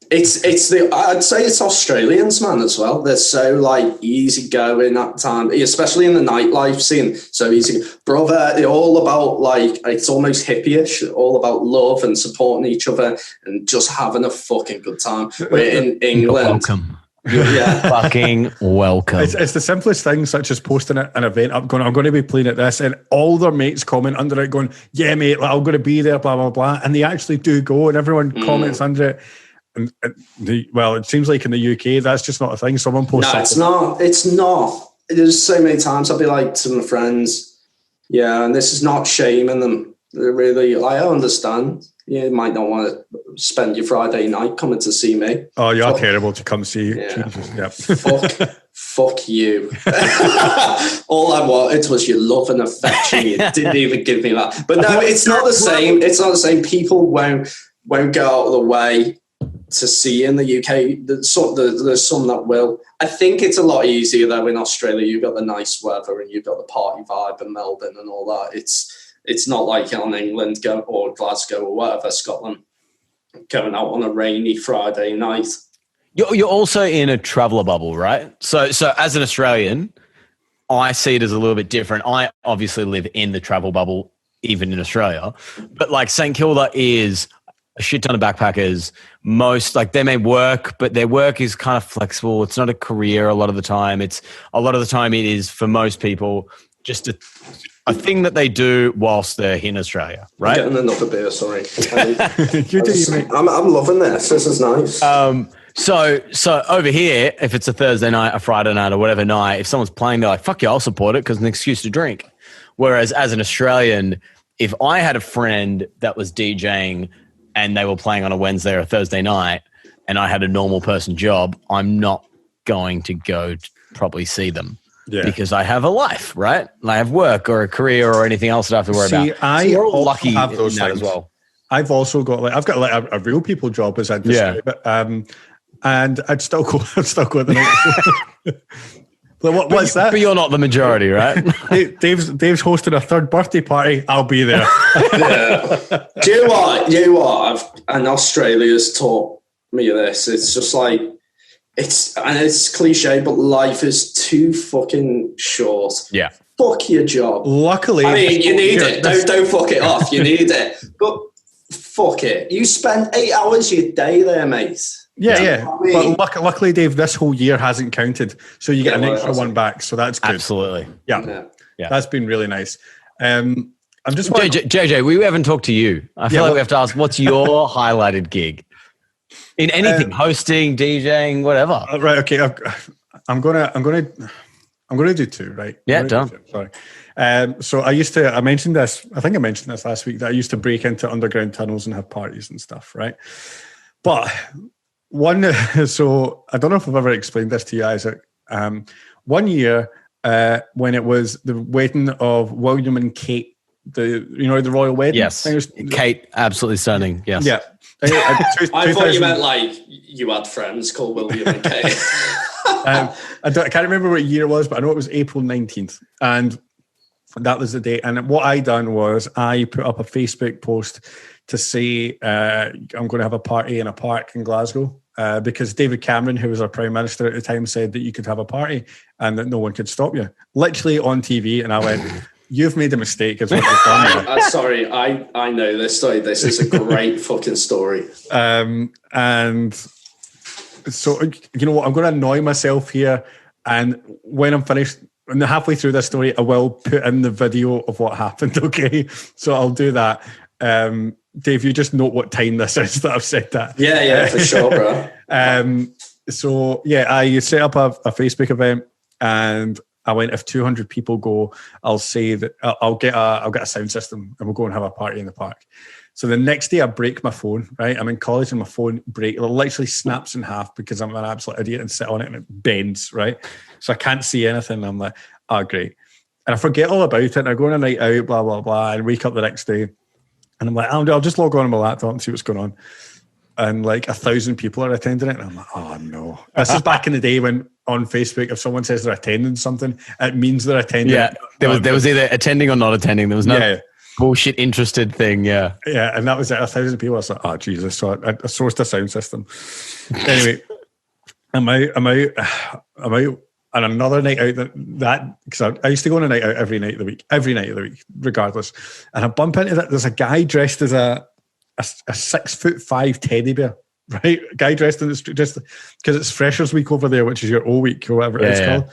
I'd say it's Australians, man, as well. They're so easy going at time, especially in the nightlife scene. So easy, brother. They're all about it's almost hippie-ish, all about love and supporting each other and just having a fucking good time. We're in England. Welcome. Yeah, fucking welcome. It's the simplest things, such as posting an event up, going, I'm going to be playing at this, and all their mates comment under it, going, yeah, mate, I'm going to be there, blah blah blah, and they actually do go, and everyone comments under it. And it seems like in the UK that's just not a thing. Someone posts. No, it's not. There's so many times I'll be like to my friends, yeah, and this is not shaming them. They're really, I understand. You might not want to spend your Friday night coming to see me. Oh, you're terrible to come see. Yeah. Fuck you. All I wanted was your love and affection. You didn't even give me that. But no, it's not the same. It's not the same. People won't go out of the way to see in the UK. There's some that will. I think it's a lot easier though in Australia. You've got the nice weather and you've got the party vibe in Melbourne and all that. It's not like on England or Glasgow or whatever, Scotland, going out on a rainy Friday night. You're also in a traveller bubble, right? So as an Australian, I see it as a little bit different. I obviously live in the travel bubble, even in Australia, but St Kilda is a shit ton of backpackers. Most they may work, but their work is kind of flexible. It's not a career a lot of the time. It is for most people just a thing that they do whilst they're in Australia, right? I'm getting another beer, sorry. I'm loving this. This is nice. So over here, if it's a Thursday night, a Friday night, or whatever night, if someone's playing, they're like, fuck yeah, I'll support it because it's an excuse to drink. Whereas as an Australian, if I had a friend that was DJing and they were playing on a Wednesday or a Thursday night and I had a normal person job, I'm not going to go to probably see them. Yeah. Because I have a life, right? I have work or a carear or anything else that I have to worry about. We're all lucky have those in that things as well. I've also got I've got a real people job, as I'd describe it, and I'd still go the night. What's that? But you're not the majority, right? Dave's hosting a third birthday party. I'll be there. Yeah. Do you know what? And Australia's taught me this. It's just it's cliche, but life is too fucking short. Yeah. Fuck your job. Luckily, I mean, you need it. Don't fuck it off. You need it. But fuck it. You spend 8 hours a day there, mate. Yeah. I mean, but luckily, Dave, this whole year hasn't counted, so you get an extra one back. So that's good. Absolutely. Yeah. That's been really nice. I'm just JJ. We haven't talked to you. I feel like we have to ask, what's your highlighted gig? In anything, hosting, DJing, whatever. Right. Okay. I'm gonna do two. Right. Yeah. Done. Sorry. So I mentioned this. I think I mentioned this last week that I used to break into underground tunnels and have parties and stuff. Right. But so I don't know if I've ever explained this to you, Isaac. 1 year when it was the wedding of William and Kate, the royal wedding. Yes. Kate, absolutely stunning. Yes. Yeah. I thought you meant you had friends called William and Kate. I can't remember what year it was, but I know it was April 19th. And that was the date. And what I done was I put up a Facebook post to say I'm going to have a party in a park in Glasgow because David Cameron, who was our Prime Minister at the time, said that you could have a party and that no one could stop you. Literally on TV. And I went, You've made a mistake, is what you've done. Sorry, I know this story. This is a great fucking story. And so, you know what? I'm going to annoy myself here. And when I'm finished, and halfway through this story, I will put in the video of what happened, okay? So I'll do that. Dave, you just note what time this is that I've said that. Yeah, for sure, bro. So, yeah, I set up a Facebook event, and I went, if 200 people go, I'll say that I'll get a sound system, and we'll go and have a party in the park. So the next day I break my phone, right? I'm in college and my phone it literally snaps in half because I'm an absolute idiot and sit on it and it bends, right? So I can't see anything. I'm like, oh, great. And I forget all about it and I go on a night out, blah, blah, blah, and wake up the next day. And I'm like, I'll just log on my laptop and see what's going on. And like 1,000 people are attending it. And I'm like, oh no. This is back in the day when on Facebook, if someone says they're attending something, it means they're attending. Yeah, there was either attending or not attending. There was no bullshit interested thing. Yeah, and that was it. 1,000 people. I was like, oh Jesus! So I sourced a sound system. Anyway, I'm out on another night out that because I used to go on a night out every night of the week, regardless. And I bump into that. There's a guy dressed as a 6'5" teddy bear. Right, a guy dressed in the street just because it's Freshers Week over there, which is your O week or whatever it's called.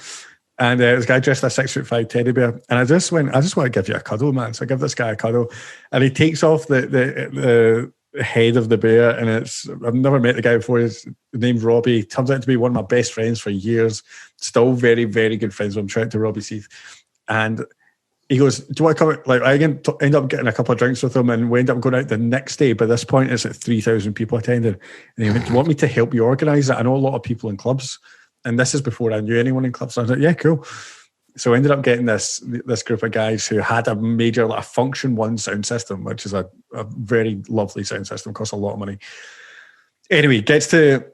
And this guy dressed as a 6'5" teddy bear, and I just want to give you a cuddle, man. So I give this guy a cuddle, and he takes off the head of the bear, and I've never met the guy before. His name's Robbie. He turns out to be one of my best friends for years. Still very, very good friends with him. Shout out to Robbie Seath. And he goes, do you want to come? Like I end up getting a couple of drinks with him, and we end up going out the next day. By this point, it's like 3,000 people attended. And he went, do you want me to help you organise it? I know a lot of people in clubs. And this is before I knew anyone in clubs. So I was like, yeah, cool. So I ended up getting this group of guys who had a major Function 1 sound system, which is a very lovely sound system, costs a lot of money. Anyway, gets to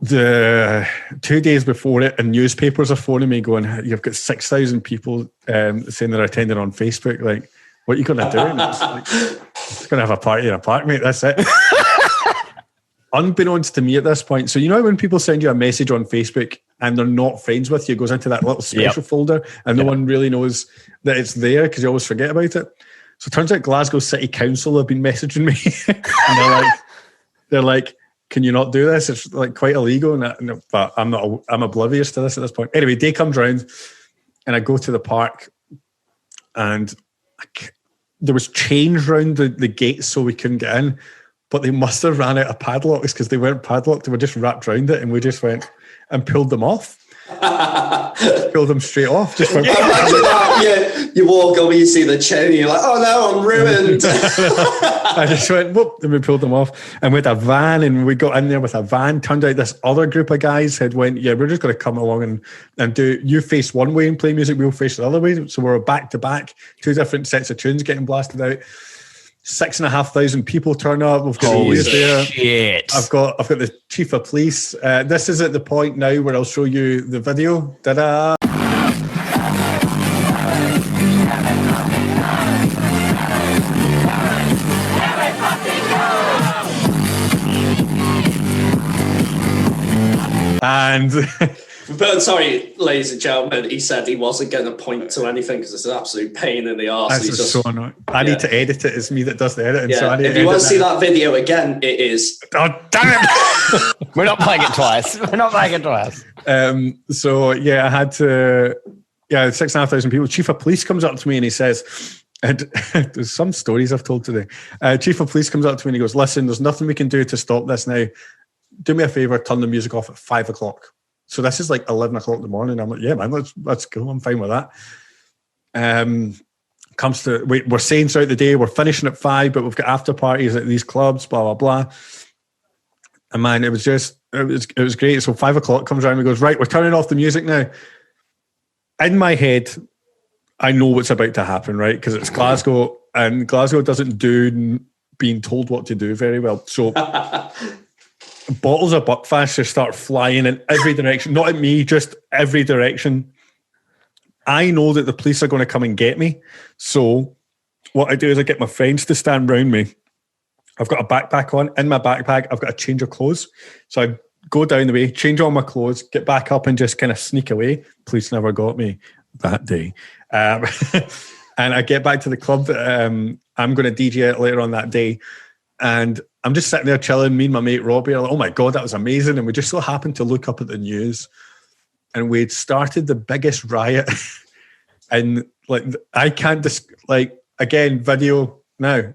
the 2 days before it, and newspapers are phoning me going, you've got 6,000 people saying they're attending on Facebook. Like, what are you going to do? And it's like, I'm going to have a party in a park, mate. That's it. Unbeknownst to me at this point, so you know when people send you a message on Facebook and they're not friends with you, it goes into that little special folder and no one really knows that it's there because you always forget about it. So it turns out Glasgow City Council have been messaging me and they're like, can you not do this? It's like quite illegal. But I'm oblivious to this at this point. Anyway, day comes round and I go to the park and there was chains round the gates so we couldn't get in. But they must have ran out of padlocks because they weren't padlocked. They were just wrapped around it, and we just went and pulled them off. Pulled them straight off. Just went, imagine that. You walk over, you see the chain, and you're like, oh no, I'm ruined. I just went, whoop, and we pulled them off. And with a van, and we got in there with a van. Turned out this other group of guys had went, yeah, we're just going to come along and do, you face one way and play music, we'll face the other way. So we were back to back, 2 different sets of tunes getting blasted out. 6,500 people turn up. We've got Holy there. shit. I've got the chief of police. This is at the point now where I'll show you the video. Ta-da! And but sorry, ladies and gentlemen, he said he wasn't going to point to anything because it's an absolute pain in the arse. That's just so annoying. I need to edit it. It's me that does the editing. Yeah. So if you want to see that video again, it is. Oh, damn it! We're not playing it twice. So yeah, I had to. Yeah, 6,500 people. Chief of police comes up to me and he says, and there's some stories I've told today. Chief of police comes up to me and he goes, listen, there's nothing we can do to stop this now. Do me a favor, turn the music off at 5 o'clock. So this is like 11 o'clock in the morning. I'm like, yeah, man, that's cool. I'm fine with that. We're saying throughout the day, we're finishing at 5, but we've got after parties at these clubs, blah, blah, blah. And man, it was great. So 5 o'clock comes around and goes, right, we're turning off the music now. In my head, I know what's about to happen, right? Because it's Glasgow, and Glasgow doesn't do being told what to do very well. So bottles of Buckfast just start flying in every direction. Not at me, just every direction. I know that the police are going to come and get me. So what I do is I get my friends to stand around me. I've got a backpack on. In my backpack, I've got a change of clothes. So I go down the way, change all my clothes, get back up and just kind of sneak away. Police never got me that day. And I get back to the club that I'm going to DJ it later on that day. And I'm just sitting there chilling. Me and my mate Robbie are like, oh my God, that was amazing. And we just so happened to look up at the news. And we'd started the biggest riot. And like, I can't just, like, again, video now.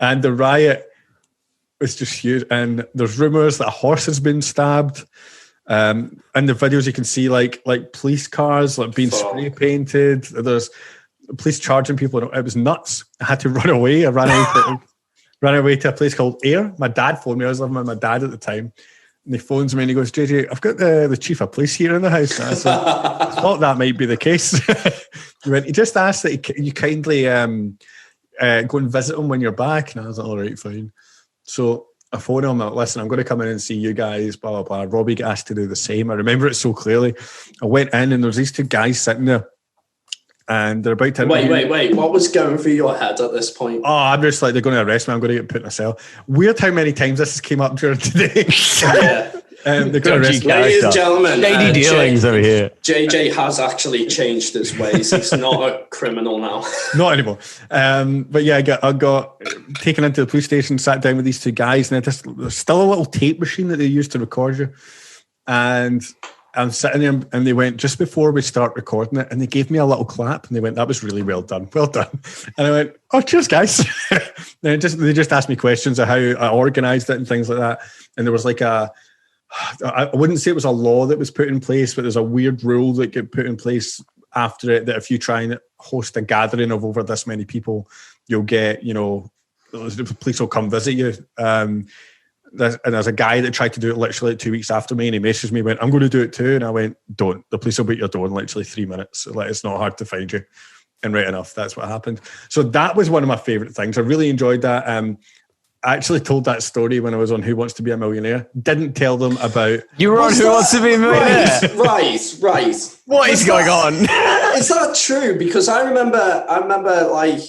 And the riot was just huge. And there's rumors that a horse has been stabbed. In the videos, you can see like police cars like being spray painted. There's police charging people. It was nuts. I had to run away. I ran away to a place called Ayr. My dad phoned me. I was living with my dad at the time. And he phones me and he goes, JJ, I've got the chief of police here in the house. And I said, I thought that might be the case. He just asked that you kindly go and visit him when you're back. And I was like, all right, fine. So I phoned him, like, listen, I'm going to come in and see you guys, blah, blah, blah. Robbie got asked to do the same. I remember it so clearly. I went in and there was these two guys sitting there and they're about to... Wait. What was going through your head at this point? Oh, I'm just like, they're going to arrest me. I'm going to get put in a cell. Weird how many times this has came up during today. Yeah. They're going to arrest me. Ladies and gentlemen, shady dealings over here. JJ has actually changed his ways. He's not a criminal now. Not anymore. But yeah, I got taken into the police station, sat down with these two guys, and there's still a little tape machine that they use to record you. And I'm sitting there, and they went, just before we start recording it, and they gave me a little clap, and they went, that was really well done. Well done. And I went, oh, cheers, guys. They just asked me questions of how I organised it and things like that. And there was like I wouldn't say it was a law that was put in place, but there's a weird rule that get put in place after it that if you try and host a gathering of over this many people, you'll get, the police will come visit you. And there's a guy that tried to do it literally 2 weeks after me, and he messaged me, went, I'm going to do it too. And I went, don't. The police will be at your door in literally 3 minutes. Like, it's not hard to find you. And right enough, that's what happened. So that was one of my favourite things. I really enjoyed that. I actually told that story when I was on Who Wants to Be a Millionaire. Didn't tell them about... You were on Who Wants to Be a Millionaire? Right. What is going on? Is that true? Because I remember like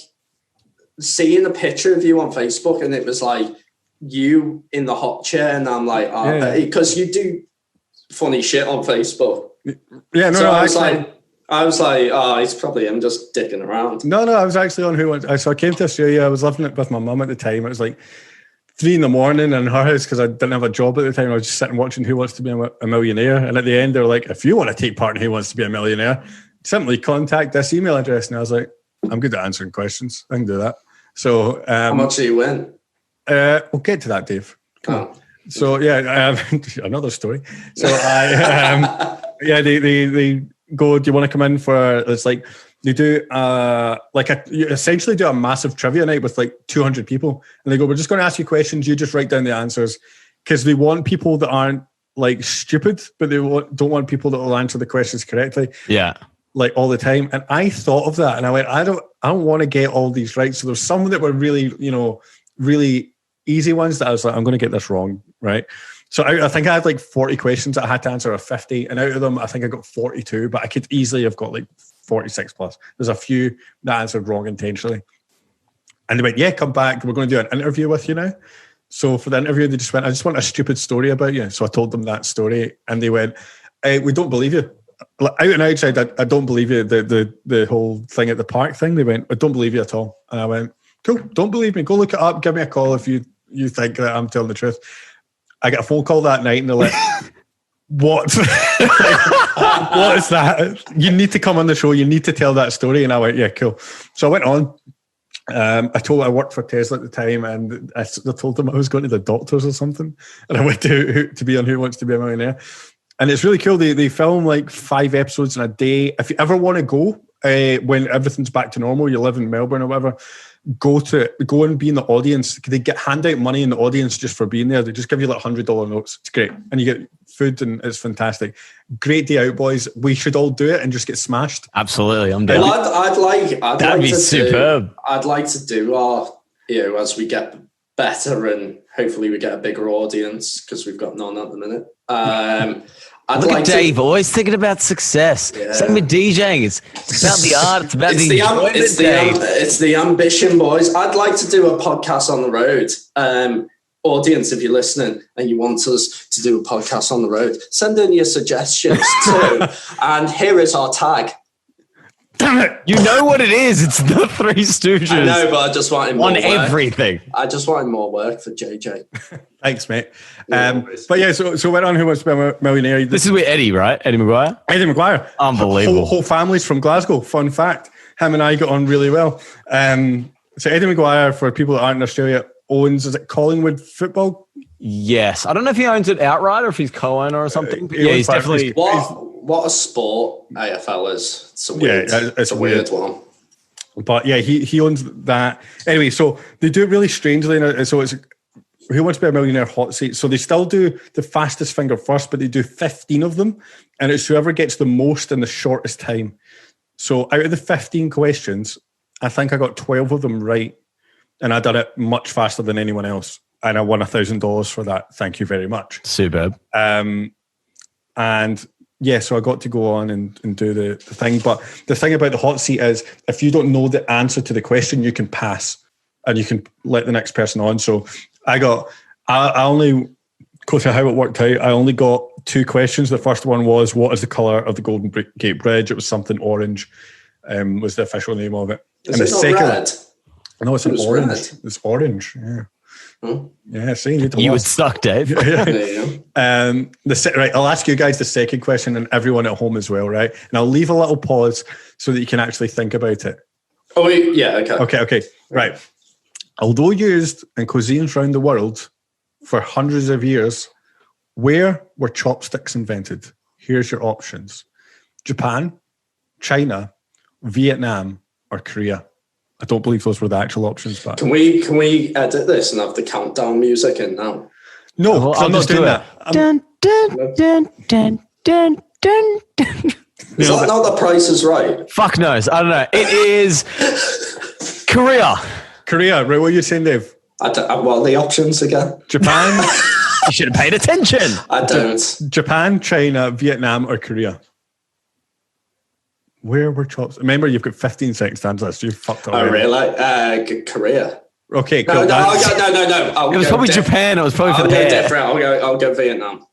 seeing a picture of you on Facebook, and it was like you in the hot chair, and I'm like, because you do funny shit on Facebook. Yeah, no, so no, I was like, oh, it's probably him just dicking around. No, I was actually on Who Wants. So I came to Australia. I was living it with my mum at the time. It was like 3 a.m. in her house because I didn't have a job at the time. I was just sitting watching Who Wants to Be a Millionaire. And at the end, they were like, if you want to take part in Who Wants to Be a Millionaire, simply contact this email address. And I was like, I'm good at answering questions. I can do that. So how much do you win? We'll get to that, Dave. Come on. So yeah, another story. So they go, do you want to come in for, it's like, they do you essentially do a massive trivia night with like 200 people. And they go, we're just going to ask you questions. You just write down the answers. Because they want people that aren't like stupid, but they don't want people that will answer the questions correctly. Yeah. Like all the time. And I thought of that and I went, I don't want to get all these right. So there's some that were really, really easy ones that I was like, I'm going to get this wrong. Right. So I think I had like 40 questions that I had to answer, or 50. And out of them, I think I got 42, but I could easily have got like 46 plus. There's a few that I answered wrong intentionally. And they went, yeah, come back. We're going to do an interview with you now. So for the interview, they just went, I just want a stupid story about you. So I told them that story and they went, we don't believe you. Out and outside, I don't believe you. The whole thing at the park thing, they went, I don't believe you at all. And I went, cool, don't believe me. Go look it up. Give me a call if you think that I'm telling the truth. I got a phone call that night and they're like, what? What is that? You need to come on the show. You need to tell that story. And I went, yeah, cool. So I went on. I worked for Tesla at the time and I told them I was going to the doctors or something. And I went to be on Who Wants to Be a Millionaire. And it's really cool. They film like 5 episodes in a day. If you ever want to go, when everything's back to normal, you live in Melbourne or whatever, go and be in the audience. They hand out money in the audience just for being there. They just give you like $100 notes. It's great. And you get food and it's fantastic. Great day out, boys. We should all do it and just get smashed. Absolutely. I'm down. Well, I'd like That'd be superb. I'd like to do our, as we get better, and hopefully we get a bigger audience because we've got none at the minute. Look at Dave, always thinking about success. Yeah. Same with DJing. It's about the art. It's about it's the ambition, boys. I'd like to do a podcast on the road. Audience, if you're listening and you want us to do a podcast on the road, send in your suggestions too. And here is our tag. Damn it! You know what it is. It's the Three Stooges. I know, but I just wanted more on work. Everything. I just wanted more work for JJ. Thanks, mate. But yeah, so we're on Who Wants to Be a Millionaire. This is with Eddie, right? Eddie McGuire? Eddie McGuire. Unbelievable. Whole family's from Glasgow. Fun fact. Him and I got on really well. So Eddie McGuire, for people that aren't in Australia, owns, is it Collingwood Football? Yes. I don't know if he owns it outright or if he's co-owner or something. But yeah, he's definitely... What a sport AFL is. It's a weird, it's a weird one. But yeah, he owns that. Anyway, so they do it really strangely. So it's Who Wants to Be a Millionaire hot seat. So they still do the fastest finger first, but they do 15 of them. And it's whoever gets the most in the shortest time. So out of the 15 questions, I think I got 12 of them right. And I did it much faster than anyone else. And I won $1,000 for that. Thank you very much. Superb. And yeah, so I got to go on and do the thing. But the thing about the hot seat is if you don't know the answer to the question, you can pass and you can let the next person on. So I only go to how it worked out. I only got 2 questions. The first one was, what is the colour of the Golden Gate Bridge? It was something orange, was the official name of it. Is it not red? No, it's an orange. Red. It's orange. Yeah. Huh? Yeah. See, you would suck, Dave. Yeah. There you go. Right. I'll ask you guys the second question and everyone at home as well. Right. And I'll leave a little pause so that you can actually think about it. Oh, yeah. Okay. Okay. Right. Although used in cuisines around the world for hundreds of years, where were chopsticks invented? Here's your options: Japan, China, Vietnam, or Korea. I don't believe those were the actual options, but can we edit this and have the countdown music in now? No, well, I'm not doing that. Dun, dun, dun, dun, dun, dun, dun. Is that not The Price is Right? Fuck knows. I don't know. It is Korea. Korea, right? What are you saying, Dave? What are the options again? Japan. You should have paid attention. I don't. Japan, China, Vietnam, or Korea? Where were chopsticks? Remember, you've got 15 seconds to answer this. You fucked up. Oh, really? Korea. Okay, cool. No. It was probably Japan. It was probably for the hair. Different. I'll go Vietnam.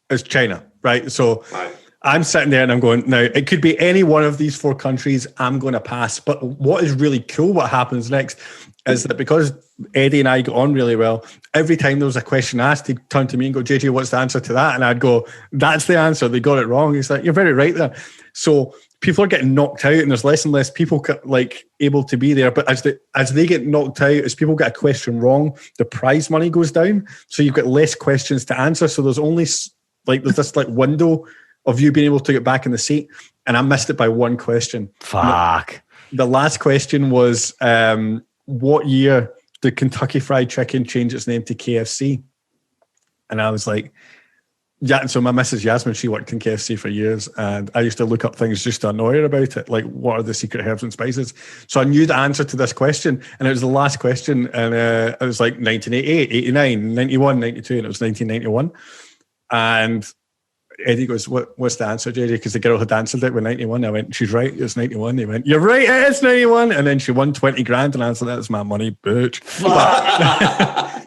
It's China, right? So right. I'm sitting there and I'm going, now, it could be any one of these 4 countries. I'm going to pass. But what is really cool, what happens next, is that because Eddie and I got on really well, every time there was a question asked, he'd turn to me and go, JJ, what's the answer to that? And I'd go, that's the answer. They got it wrong. He's like, you're very right there. So people are getting knocked out and there's less and less people able to be there. But as they get knocked out, as people get a question wrong, the prize money goes down. So you've got less questions to answer. So there's only there's this window of you being able to get back in the seat. And I missed it by 1 question. Fuck. The last question was, what year did Kentucky Fried Chicken change its name to KFC? And I was like, yeah. So my missus Yasmin, she worked in KFC for years, and I used to look up things just to annoy her about it, like what are the secret herbs and spices. So I knew the answer to this question, and it was the last question, and it was like 1988, 89, 91, 92, and it was 1991. And Eddie goes, what's the answer, JJ? Because the girl had answered it with 91. I went, she's right, it's 91. They went, you're right, it is 91. And then she won 20 grand, and I said, that's my money, bitch.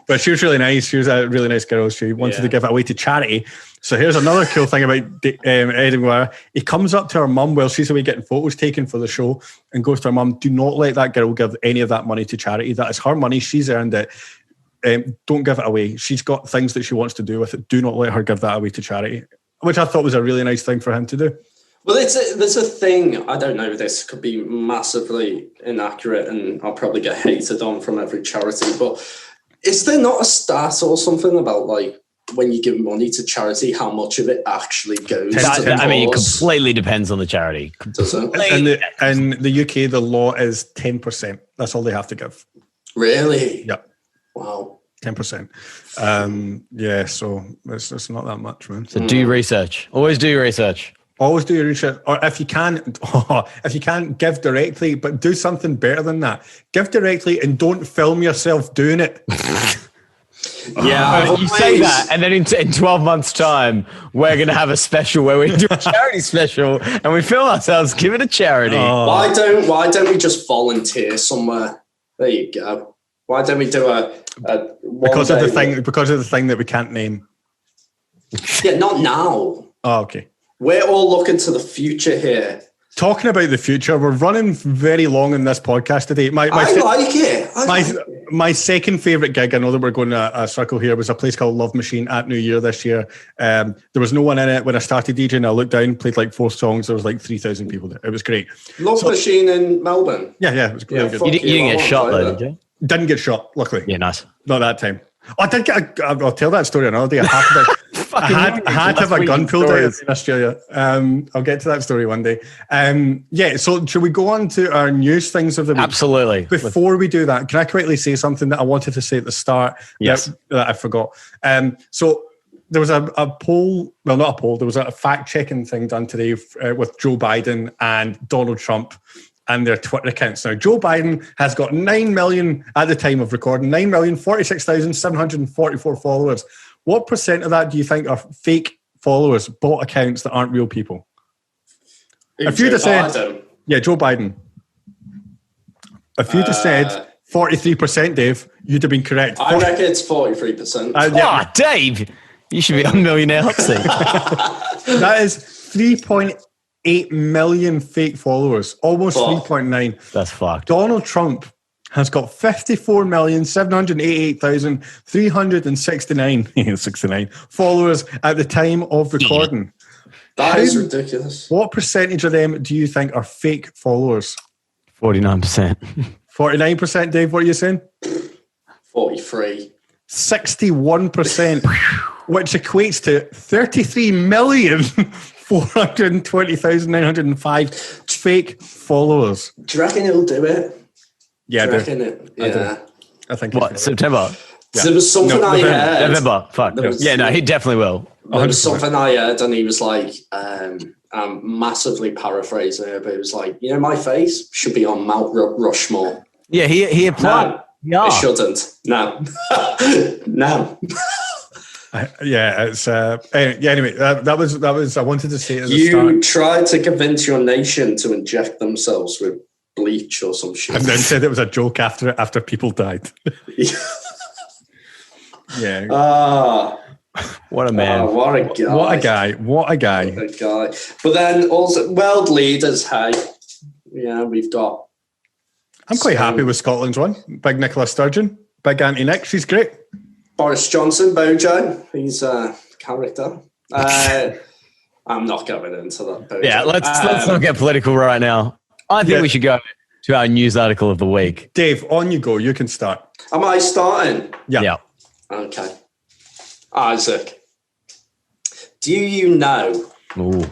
But she was really nice. She was a really nice girl. She wanted to give it away to charity. So here's another cool thing about Eddie McGuire. He comes up to her mum while she's away getting photos taken for the show and goes to her mum, do not let that girl give any of that money to charity. That is her money. She's earned it. Don't give it away. She's got things that she wants to do with it. Do not let her give that away to charity, which I thought was a really nice thing for him to do. Well, there's a thing, I don't know, this could be massively inaccurate and I'll probably get hated on from every charity, but is there not a stat or something about when you give money to charity, how much of it actually goes to the cause? I mean, it completely depends on the charity. Does it? In the UK, the law is 10%. That's all they have to give. Really? Yeah. Wow. 10%. Yeah, so it's not that much, man. So do your research. Always do your research. Always do your research. Or if you can give directly, but do something better than that. Give directly and don't film yourself doing it. Yeah, You say that, and then in 12 months' time, we're going to have a special where we do a charity special, and we film ourselves give it a charity. Why don't we just volunteer somewhere? There you go. Why don't we do because of the thing that we can't name. Yeah, not now. Oh, okay. We're all looking to the future here. Talking about the future, we're running very long in this podcast today. I like it. My second favourite gig, I know that we're going to a circle here, was a place called Love Machine at New Year this year. There was no one in it when I started DJing. I looked down, played like 4 songs. There was like 3,000 people there. It was great. Love Machine in Melbourne. Yeah, it was really good. You didn't get shot though, did you? Didn't get shot, luckily. Yeah, nice. Not that time. I did get. I'll tell that story another day. I had to have a gun pulled out in Australia. I'll get to that story one day. So should we go on to our news things of the week? Absolutely. Before we do that, can I quickly say something that I wanted to say at the start? Yes. That I forgot. So there was a poll. Well, not a poll. There was a fact-checking thing done today with Joe Biden and Donald Trump and their Twitter accounts. Now, Joe Biden has got 9 million, at the time of recording, 9,046,744 followers. What percent of that do you think are fake followers, bot accounts that aren't real people? If you'd have said... Yeah, Joe Biden. If you'd have said 43%, Dave, you'd have been correct. I reckon it's 43%. Dave, you should be on Millionaire Hot Seat. That is 3.8 million fake followers, almost 3.9. That's fucked. Donald Trump has got 54,788,369 followers at the time of recording. That is ridiculous. What percentage of them do you think are fake followers? 49%. 49%, Dave, what are you saying? 43. 61%, which equates to 33,420,905 fake followers. Do you reckon he'll do it? Yeah, I think what, September? Yeah. There was something I heard. November. Fuck. He definitely will. There was something I heard, and he was like, I'm massively paraphrasing it, but it was like, my face should be on Mount Rushmore. Yeah, he applied. No, it shouldn't. No. No. It's anyway, that was I wanted to say at the start. You start. tried to convince your nation to inject themselves with bleach or some shit, and then said it was a joke after people died. Yeah. What a man. What a guy. What a guy. But then also world leaders, hey. Yeah, we've got. I'm quite happy with Scotland's one. Big Nicola Sturgeon, big Auntie Nick, she's great. Boris Johnson, Bojo, he's a character. I'm not going into that. Bojo. Yeah, let's not get political right now. I think we should go to our news article of the week. Dave, on you go. You can start. Am I starting? Yeah. Okay. Isaac, do you know? Ooh.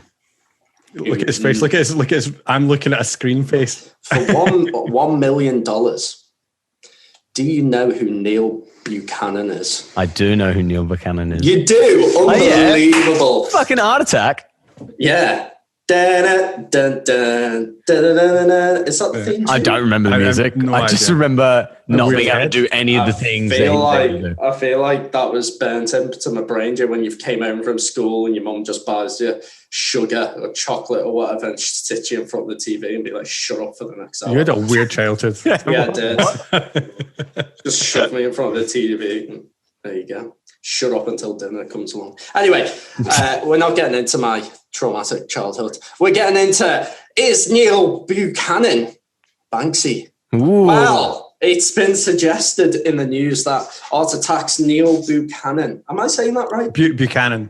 Look at his face. Look at his. I'm looking at a screen face. For $1 million, do you know who Neil Buchanan is? I do know who Neil Buchanan is. You do? Unbelievable. Fucking heart attack. Yeah. Dun, dun, dun, dun, dun, dun, dun. Is that the theme tune? I don't remember the music. I just remember not being able to do any of the things. I feel like that was burnt into my brain when you came home from school and your mum just buys you sugar or chocolate or whatever and she sits you in front of the TV and be like, shut up for the next hour. You had a weird childhood. Yeah, I did. Just shove me in front of the TV. There you go. Shut up until dinner comes along. Anyway, we're not getting into my traumatic childhood. We're getting into, is Neil Buchanan Banksy? Ooh. Well, it's been suggested in the news that Art Attack's Neil Buchanan, am I saying that right? Buchanan.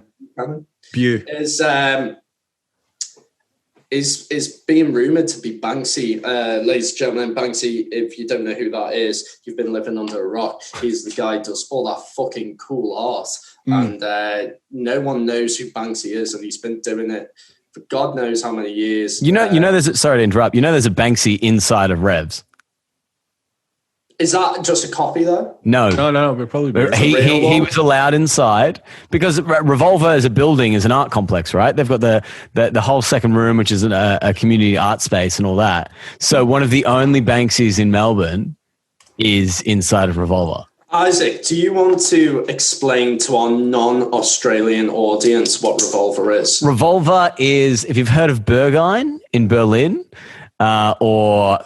Is being rumoured to be Banksy. Ladies and gentlemen, Banksy, if you don't know who that is, you've been living under a rock. He's the guy who does all that fucking cool art. And no one knows who Banksy is, and he's been doing it for God knows how many years. Sorry to interrupt, there's a Banksy inside of Revs. Is that just a copy though? No, we're probably he was allowed inside because Revolver as a building is an art complex, right? They've got the whole second room, which is a community art space and all that. So one of the only Banksys in Melbourne is inside of Revolver. Isaac, do you want to explain to our non-Australian audience what Revolver is? Revolver is, if you've heard of Berghain in Berlin, or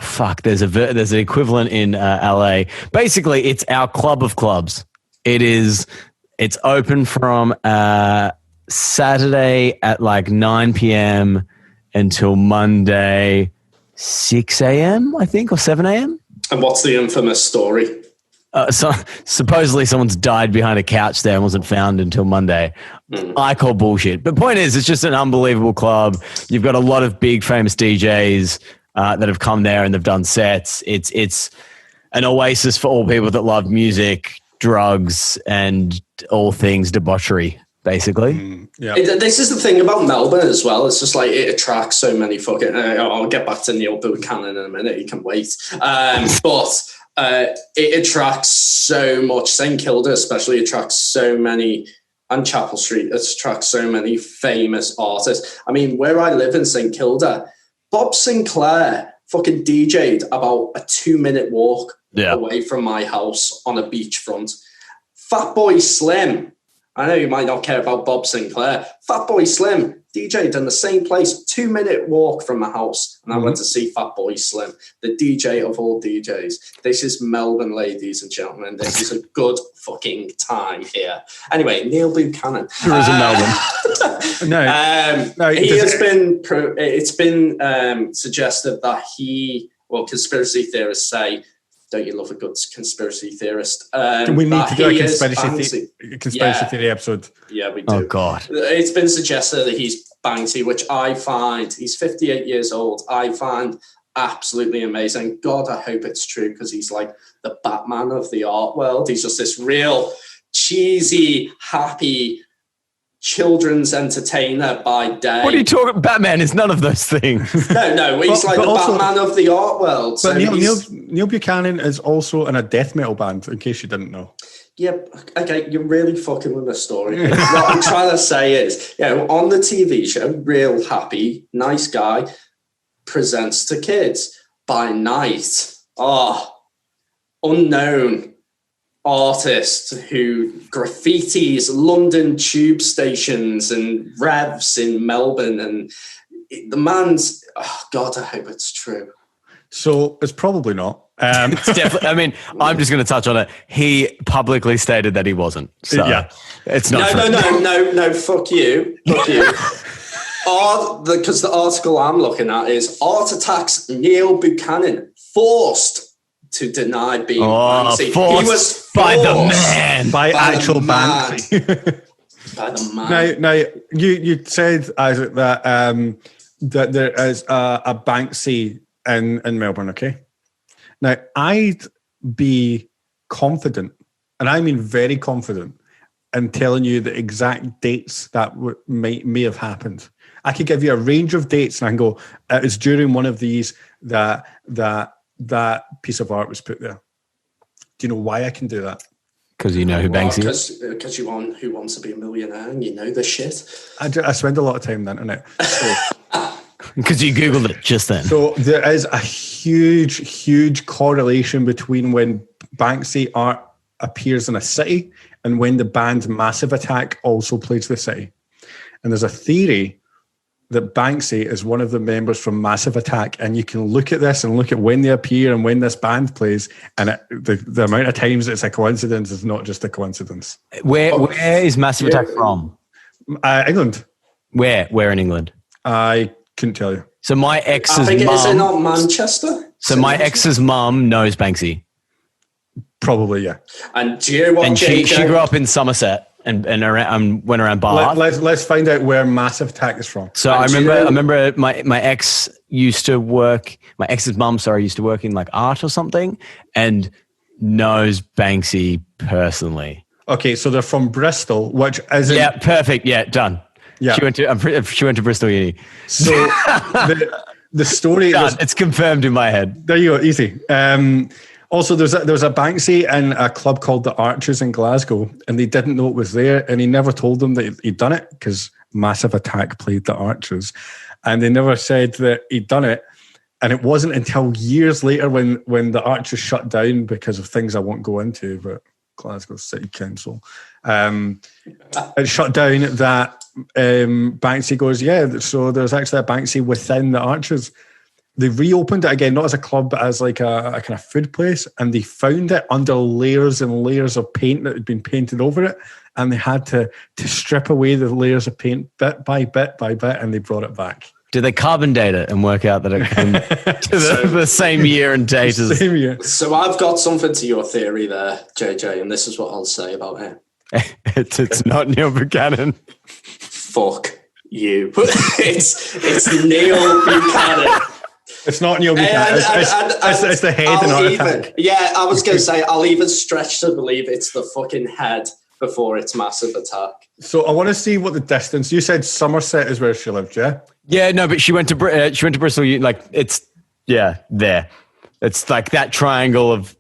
there's an equivalent in LA. Basically, it's our club of clubs. It's open from Saturday at like 9 p.m. until Monday 6 a.m. I think, or 7 a.m. And what's the infamous story? So supposedly someone's died behind a couch there and wasn't found until Monday. I call bullshit. But point is, it's just an unbelievable club. You've got a lot of big famous DJs that have come there and they've done sets. It's an oasis for all people that love music, drugs, and all things debauchery, basically. Yeah. This is the thing about Melbourne as well. It's just like it attracts so many fucking... I'll get back to Neil Buchanan in a minute. You can wait. But... it attracts so much. St Kilda especially attracts so many, and Chapel Street attracts so many famous artists. I mean, where I live in St Kilda, Bob Sinclair fucking DJ'd about a 2-minute walk away from my house on a beachfront. Fatboy Slim, I know you might not care about Bob Sinclair. Fatboy Slim DJ'd in the same place, 2-minute walk from my house. And I went to see Fatboy Slim, the DJ of all DJs. This is Melbourne, ladies and gentlemen. This is a good fucking time here. Anyway, Neil Buchanan. Tourism Melbourne. No, it's been suggested that conspiracy theorists say, don't you love a good conspiracy theorist? We need to do a conspiracy theory episode. Yeah, we do. Oh, God. It's been suggested that he's Banksy, which I find, he's 58 years old, I find absolutely amazing. God, I hope it's true, because he's like the Batman of the art world. He's just this real cheesy, happy children's entertainer by day. What are you talking? Batman is none of those things. No, he's like the also, Batman of the art world. But so Neil Buchanan is also in a death metal band, in case you didn't know. Yep. Okay, you're really fucking with the story. What I'm trying to say is, on the TV show, real happy, nice guy, presents to kids. By night, unknown artist who graffitis London tube stations and revs in Melbourne, and the man's God, I hope it's true. So it's probably not. It's definitely. I mean, I'm just going to touch on it. He publicly stated that he wasn't. So it's not. No. Fuck you. Because the article I'm looking at is Art Attacks Neil Buchanan forced to deny being Banksy. He was forced by the man, by actual Banksy. By the man. Now you said, Isaac, that that there is a Banksy in Melbourne. Okay. Now I'd be confident, and I mean very confident, in telling you the exact dates that may have happened. I could give you a range of dates, and I can go, it was during one of these that piece of art was put there. Do you know why I can do that? Because you know who Banksy is? Because you want Who Wants to Be a Millionaire, and you know the shit. I spend a lot of time on the internet. Because you Googled it just then. So there is a huge correlation between when Banksy art appears in a city and when the band Massive Attack also plays the city. And there's a theory that Banksy is one of the members from Massive Attack, and you can look at this and look at when they appear and when this band plays, and the amount of times it's a coincidence is not just a coincidence. Where is Massive Attack from? England. Where in England? I couldn't tell you. So my ex's mum... I think is it not Manchester? So my ex's mum knows Banksy. Probably, yeah. And do you know what? And she grew up in Somerset. And went around Bath. Let's find out where Massive Attack is from. So I remember my ex used to work. My ex's mum, used to work in like art or something, and knows Banksy personally. Okay, so they're from Bristol, which is perfect. Yeah, done. Yeah, she went to Bristol Uni. So the story it's confirmed in my head. There you go, easy. Also, there's a Banksy in a club called the Archers in Glasgow, and they didn't know it was there, and he never told them that he'd done it because Massive Attack played the Archers, and they never said that he'd done it. And it wasn't until years later when the Archers shut down because of things I won't go into, but Glasgow City Council. It shut down that Banksy goes, yeah, so there's actually a Banksy within the Arches. They reopened it again, not as a club, but as like a kind of food place. And they found it under layers and layers of paint that had been painted over it. And they had to strip away the layers of paint bit by bit by bit, and they brought it back. Did they carbon date it and work out that it came to the same year and date as... Same year. So I've got something to your theory there, JJ, and this is what I'll say about it. It's not Neil Buchanan. Fuck you. it's Neil Buchanan. It's not Neil Buchanan. It's the head and heart attack. Yeah, I was going to say, I'll even stretch to believe it's the fucking head before its massive attack. So I want to see what the distance... You said Somerset is where she lived, yeah? Yeah, no, but she went to Bristol. Like, it's, there. It's like that triangle of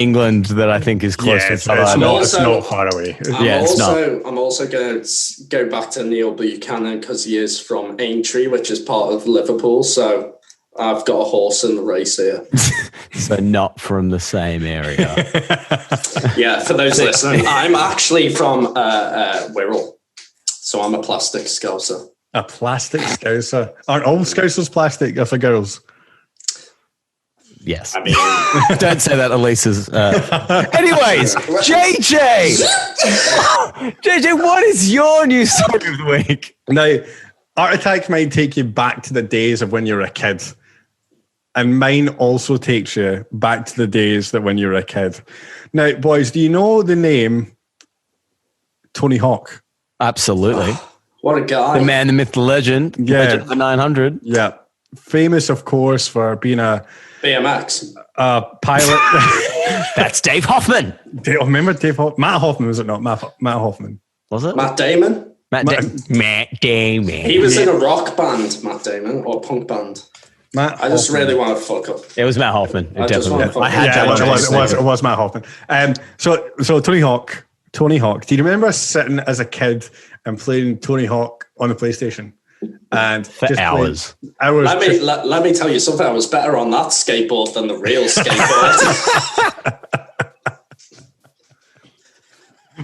England that I think is close to each other. It's not far away. I'm also going to go back to Neil Buchanan because he is from Aintree, which is part of Liverpool. So I've got a horse in the race here. So not from the same area. Yeah, for those listening, I'm actually from Wirral. So I'm a plastic scouser. A plastic scouser? Aren't all scousers plastic for girls? Yes. I mean, don't say that, Elisa's. Anyways, JJ! JJ, what is your news story of the week? Now, Art Attack might take you back to the days of when you were a kid. And mine also takes you back to the days that when you were a kid. Now, boys, do you know the name Tony Hawk? Absolutely. What a guy. The man, the myth, the legend. Yeah. Legend of the 900. Yeah. Famous, of course, for being a BMX. Pilot. That's Dave Hoffman. Remember Dave Hoffman? Matt Hoffman, was it not? Matt Hoffman. Was it? Matt Damon? Matt Damon. He was in a rock band, Matt Damon, or a punk band. I just really want to fuck up. It was Matt Hoffman. It definitely was. It was Matt Hoffman. So Tony Hawk. Tony Hawk. Do you remember sitting as a kid and playing Tony Hawk on the PlayStation? And for just hours. Let me tell you something. I was better on that skateboard than the real skateboard.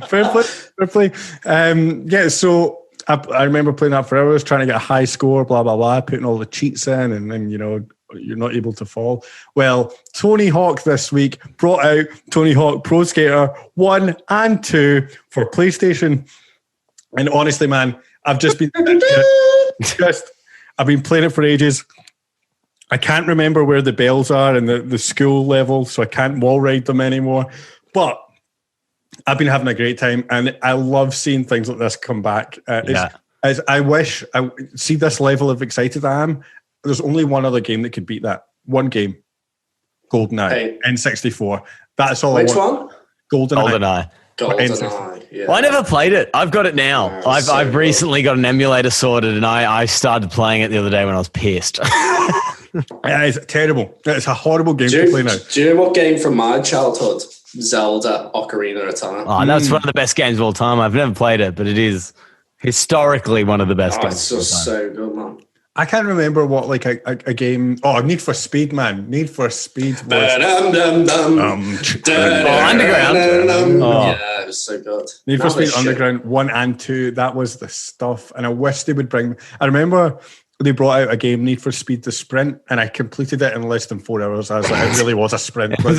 Fair play. Yeah, so I remember playing that for hours, trying to get a high score, blah, blah, blah, putting all the cheats in, and then, you're not able to fall. Well, Tony Hawk this week brought out Tony Hawk Pro Skater 1 and 2 for PlayStation. And honestly, man, I've just been... I've been playing it for ages. I can't remember where the bells are in the school level, so I can't wall ride them anymore. But I've been having a great time, and I love seeing things like this come back. As I wish I see this level of excited I am. There's only one other game that could beat that. One game, GoldenEye, N64. That's all. Which I want. one? GoldenEye. Yeah. Well, I never played it. I've got it now. I've recently got an emulator sorted, and I started playing it the other day when I was pissed. It's terrible. It's a horrible game to play now. Do you know what game from my childhood? Zelda Ocarina of Time. Oh, that's one of the best games of all time. I've never played it, but it is historically one of the best games. It's just so good, man. I can't remember what a game. Oh, Need for Speed, man. Need for Speed was Underground. Yeah, it was so good. Need for Speed Underground 1 and 2. That was the stuff, and I wish they would bring. I remember they brought out a game, Need for Speed the Sprint, and I completed it in less than 4 hours. I was like, it really was a sprint. There was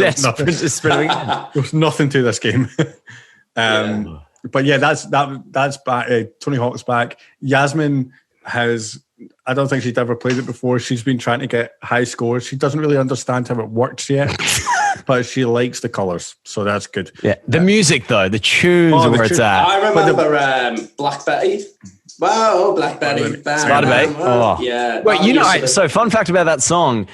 nothing to this game. But yeah, that's back. Tony Hawk's back. Yasmin has. I don't think she'd ever played it before. She's been trying to get high scores. She doesn't really understand how it works yet, but she likes the colours, so that's good. Yeah, the music though, the tunes are where it's at. I remember Black Betty. Wow, Black Betty. Spider-Bait. Oh. Yeah. Wait, so fun fact about that song,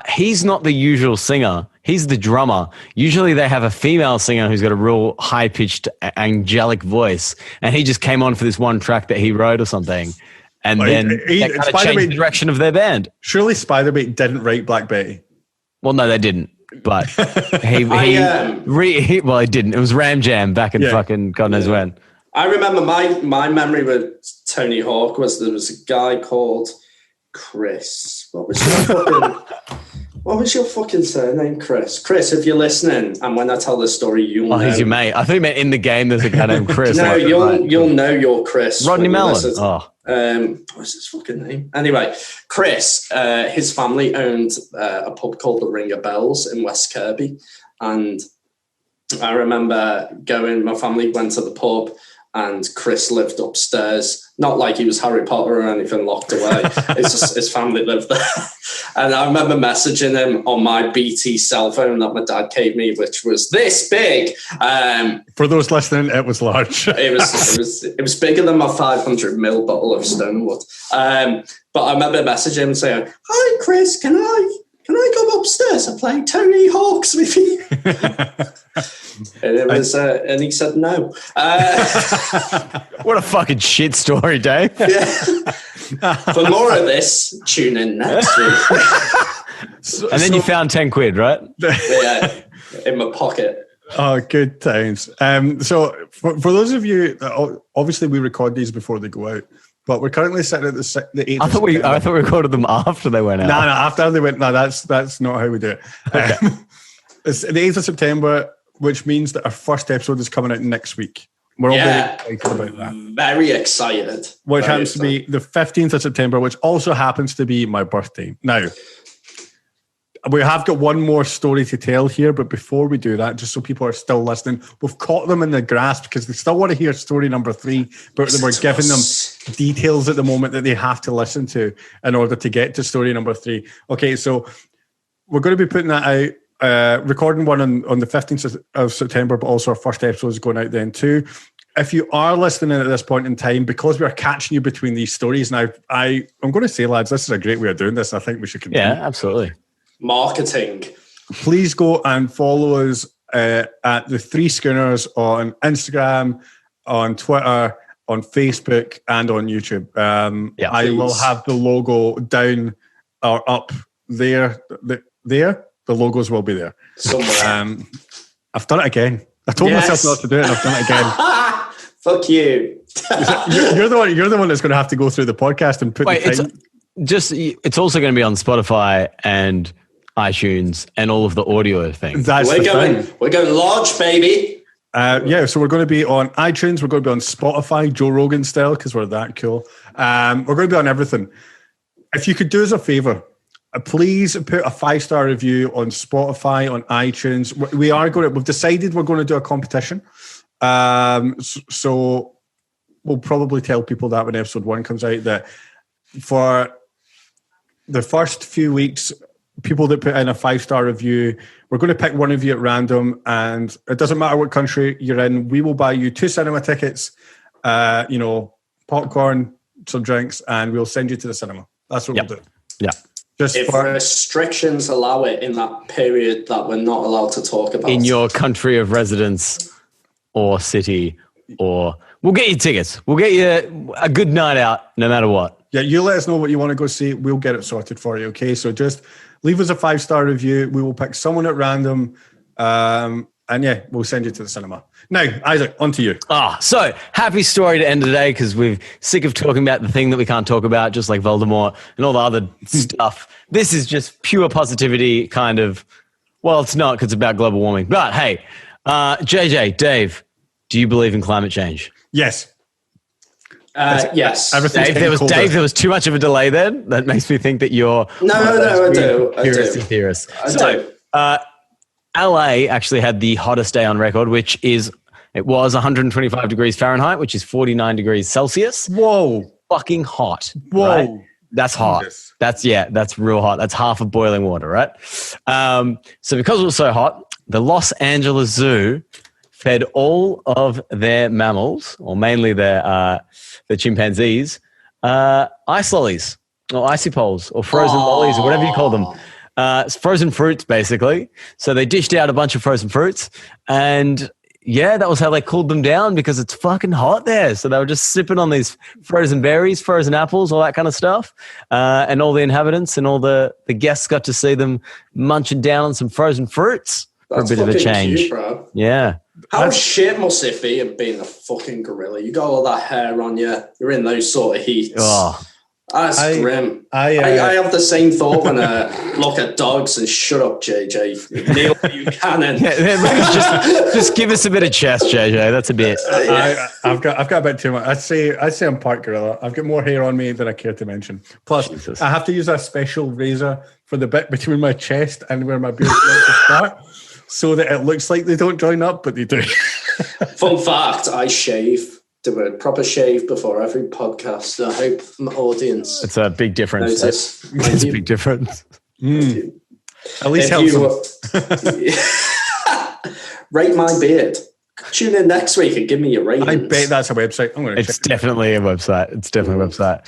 he's not the usual singer. He's the drummer. Usually they have a female singer who's got a real high-pitched, angelic voice, and he just came on for this one track that he wrote or something. And then that kind of changed the direction of their band. Surely Spider-Bait didn't write Black Betty. Well, no, they didn't. But he didn't. It was Ram Jam back in fucking God knows when. I remember my memory with Tony Hawk was there was a guy called Chris. What What was your fucking surname, Chris? Chris, if you're listening, and when I tell the story, you'll know. He's your mate. I thought you meant in the game there's a guy named Chris. No, you'll know you're Chris. Rodney Mellon. What's his fucking name? Anyway, Chris, his family owned a pub called the Ring of Bells in West Kirby. And I remember my family went to the pub, and Chris lived upstairs. Not like he was Harry Potter or anything locked away. It's just his family lived there. And I remember messaging him on my BT cell phone that my dad gave me, which was this big. For those listening, it was large. it was bigger than my 500ml bottle of Stonewood. But I remember messaging him saying, "Hi, Chris, can I go upstairs and play Tony Hawk's with you?" And it was, and he said no. What a fucking shit story, Dave. Yeah. For more of this, tune in next week. And then you found 10 quid, right? Yeah, in my pocket. Oh, good times. So for those of you, obviously we record these before they go out, but we're currently sitting at the 8th. I thought we recorded them after they went out. No, after they went. No, that's not how we do it. Okay. It's the 8th of September, which means that our first episode is coming out next week. We're all very excited about that. Very excited. Which happens to be the 15th of September, which also happens to be my birthday. Now, we have got one more story to tell here, but before we do that, just so people are still listening, we've caught them in the grasp because they still want to hear story number 3, but we're giving them details at the moment that they have to listen to in order to get to story number 3. Okay, so we're going to be putting that out. Recording one on the 15th of September, but also our first episode is going out then too. If you are listening at this point in time, because we are catching you between these stories now, I'm going to say, lads, this is a great way of doing this. I think we should continue. Yeah, absolutely. Marketing. Please go and follow us at the Three Schooners on Instagram, on Twitter, on Facebook, and on YouTube. I will have the logo down or up there. The logos will be there. Somewhere. I've done it again. I told myself not to do it, and I've done it again. Fuck you. You're the one that's going to have to go through the podcast and put the time. It's also going to be on Spotify and iTunes and all of the audio things. We're going large, baby. So we're going to be on iTunes. We're going to be on Spotify, Joe Rogan style, because we're that cool. We're going to be on everything. If you could do us a favor, please put a 5-star review on Spotify, on iTunes. We've decided we're going to do a competition. So we'll probably tell people that when episode 1 comes out, that for the first few weeks, people that put in a 5-star review, we're going to pick one of you at random, and it doesn't matter what country you're in. We will buy you 2 cinema tickets, popcorn, some drinks, and we'll send you to the cinema. That's what we'll do. Yeah. If restrictions allow it in that period that we're not allowed to talk about. In your country of residence or city, or we'll get you tickets. We'll get you a good night out no matter what. Yeah, you let us know what you want to go see. We'll get it sorted for you, okay? So just leave us a 5-star review. We will pick someone at random. And we'll send you to the cinema. Now, Isaac, on to you. So happy story to end today, because we're sick of talking about the thing that we can't talk about, just like Voldemort and all the other stuff. This is just pure positivity kind of, well, it's not, because it's about global warming. But hey, JJ, Dave, do you believe in climate change? Yes. Yes. Dave, there was too much of a delay then. That makes me think that you're I do. theorist. I do. LA actually had the hottest day on record, it was 125 degrees Fahrenheit, which is 49 degrees Celsius. Whoa. Fucking hot. Whoa. Right? That's hot. That's real hot. That's half of boiling water, right? So because it was so hot, the Los Angeles Zoo fed all of their mammals, or mainly the chimpanzees, ice lollies or icy poles or frozen lollies or whatever you call them. It's frozen fruits, basically. So they dished out a bunch of frozen fruits, and that was how they cooled them down, because it's fucking hot there. So they were just sipping on these frozen berries, frozen apples, all that kind of stuff. And all the inhabitants and all the guests got to see them munching down on some frozen fruits for a bit of a change. Cute, bro. Yeah. How shit must it be being a fucking gorilla? You got all that hair on you. You're in those sort of heats. Oh, That's grim. I have the same thought when I look at dogs and shut up, JJ. Neil Buchanan. just give us a bit of chest, JJ. That's a bit. I've got a bit too much. I'd say I'm part gorilla. I've got more hair on me than I care to mention. Plus, Jesus. I have to use a special razor for the bit between my chest and where my beard wants to start, so that it looks like they don't join up, but they do. Fun fact: I shave. Do a proper shave before every podcast. I hope my audience. It's a big difference. It's a big difference. At least helps them. Rate my beard. Tune in next week and give me your ratings. I bet that's a website. It's definitely a website.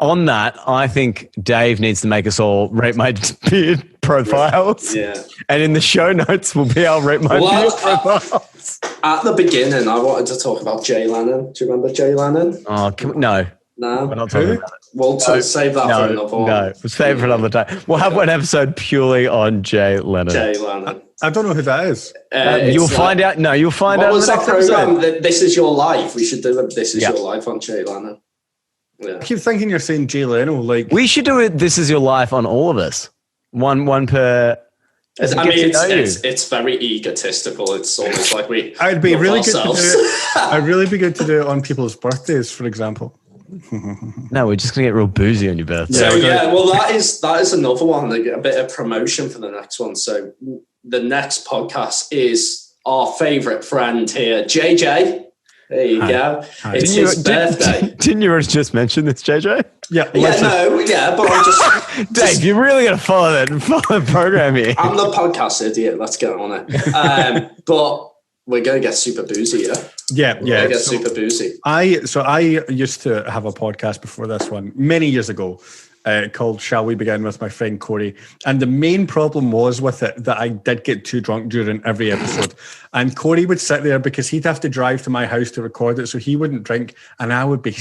On that, I think Dave needs to make us all rate my beard profiles. Yeah. And in the show notes will be our rate my beard profiles. At the beginning, I wanted to talk about Jay Lennon. Do you remember Jay Lennon? Oh, no. No. We're not talking about it. We'll save that for another one. No, we'll save it for another time. We'll have one episode purely on Jay Lennon. Jay Lennon. I don't know who that is. You'll find out. No, you'll find out. What was that program? This Is Your Life. We should do This Is Your Life on Jay Lennon. Yeah. I keep thinking you're saying Jay Leno. Like, we should do it. This Is Your Life on all of us. One per. It's very egotistical. It's almost like we. I'd be really good to do it. I'd really be good to do it on people's birthdays, for example. No, we're just gonna get real boozy on your birthday. So well, that is another one. A bit of promotion for the next one. So the next podcast is our favourite friend here, JJ. There you go. It's his birthday. Didn't you just mention this, JJ? Yeah. But I'm just Dave, you're really gonna follow the program here. I'm the podcast idiot. Let's get on it. But we're gonna get super boozy, yeah. Yeah. Get super boozy. I used to have a podcast before this one many years ago called Shall We Begin with my friend Corey. And the main problem was with it that I did get too drunk during every episode. And Corey would sit there because he'd have to drive to my house to record it. So he wouldn't drink. And I would be,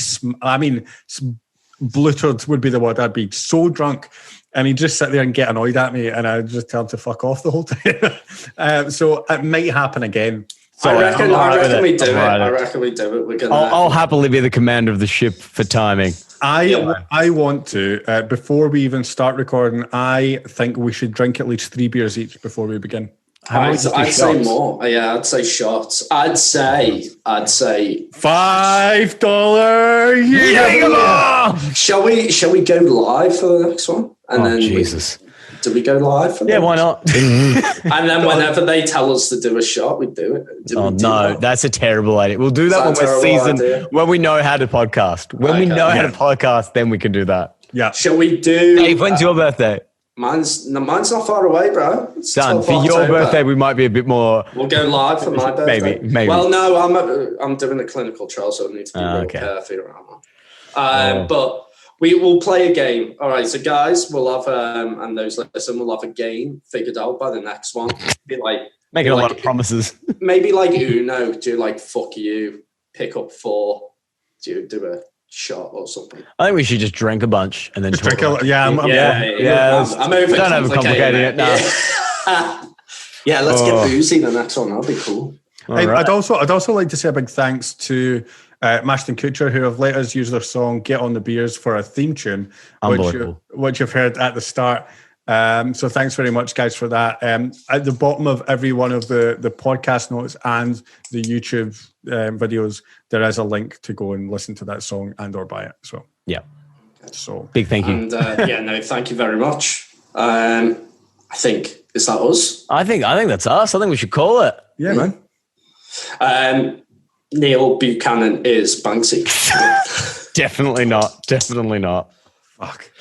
bluttered would be the word. I'd be so drunk. And he'd just sit there and get annoyed at me. And I'd just tell him to fuck off the whole time. So it might happen again. So I reckon we do it. We're gonna. I'll happily be the commander of the ship for timing. I want to, before we even start recording, I think we should drink at least 3 beers each before we begin. I'd say more. Yeah, I'd say shots. I'd say $5. Yeah. Shall we go live for the next one? And then Jesus. Do we go live for that? Yeah, why not? And then whenever they tell us to do a shot, we do it. That's a terrible idea. We'll do that when we're seasoned, when we know how to podcast. When we know how to podcast, then we can do that. Yeah. Shall we do... Dave, when's your birthday? Mine's not far away, bro. It's done. For your birthday, we might be a bit more... We'll go live for my birthday. Maybe. Well, no, I'm doing a clinical trial, so I need to be real careful around that. But... we will play a game. All right, so guys, we'll have and those listen, we'll have a game figured out by the next one. Be like making a lot of promises. Maybe like Uno, do like fuck you, pick up 4, do a shot or something. I think we should just drink a bunch and then talk about it. I'm over. Don't overcomplicating it now. Yeah, let's get boozy the next one. That'll be cool. I'd also like to say a big thanks to Mashd'n'Kutcher, who have let us use their song "Get on the Beers" for our theme tune, which you've heard at the start. So thanks very much, guys, for that. At the bottom of every one of the podcast notes and the YouTube videos, there is a link to go and listen to that song and or buy it. So so big thank you. And thank you very much. I think, is that us? I think that's us. I think we should call it. Yeah, man. Neil Buchanan is Banksy. Definitely not. Fuck.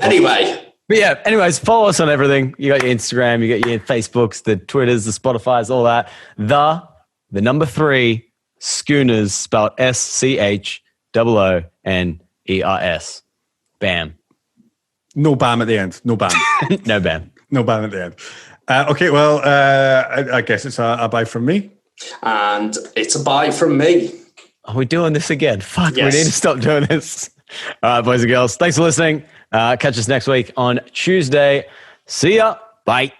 Anyway. But yeah, anyways, follow us on everything. You got your Instagram, you got your Facebooks, the Twitters, the Spotifys, all that. The number 3 Schooners, spelled SCHOONERS. Bam. No bam at the end. No bam. No bam. No bam at the end. Okay, well, I guess it's a bye from me. And it's a bye from me. Are we doing this again? Fuck, yes. We need to stop doing this. All right, boys and girls, thanks for listening. Catch us next week on Tuesday. See ya. Bye.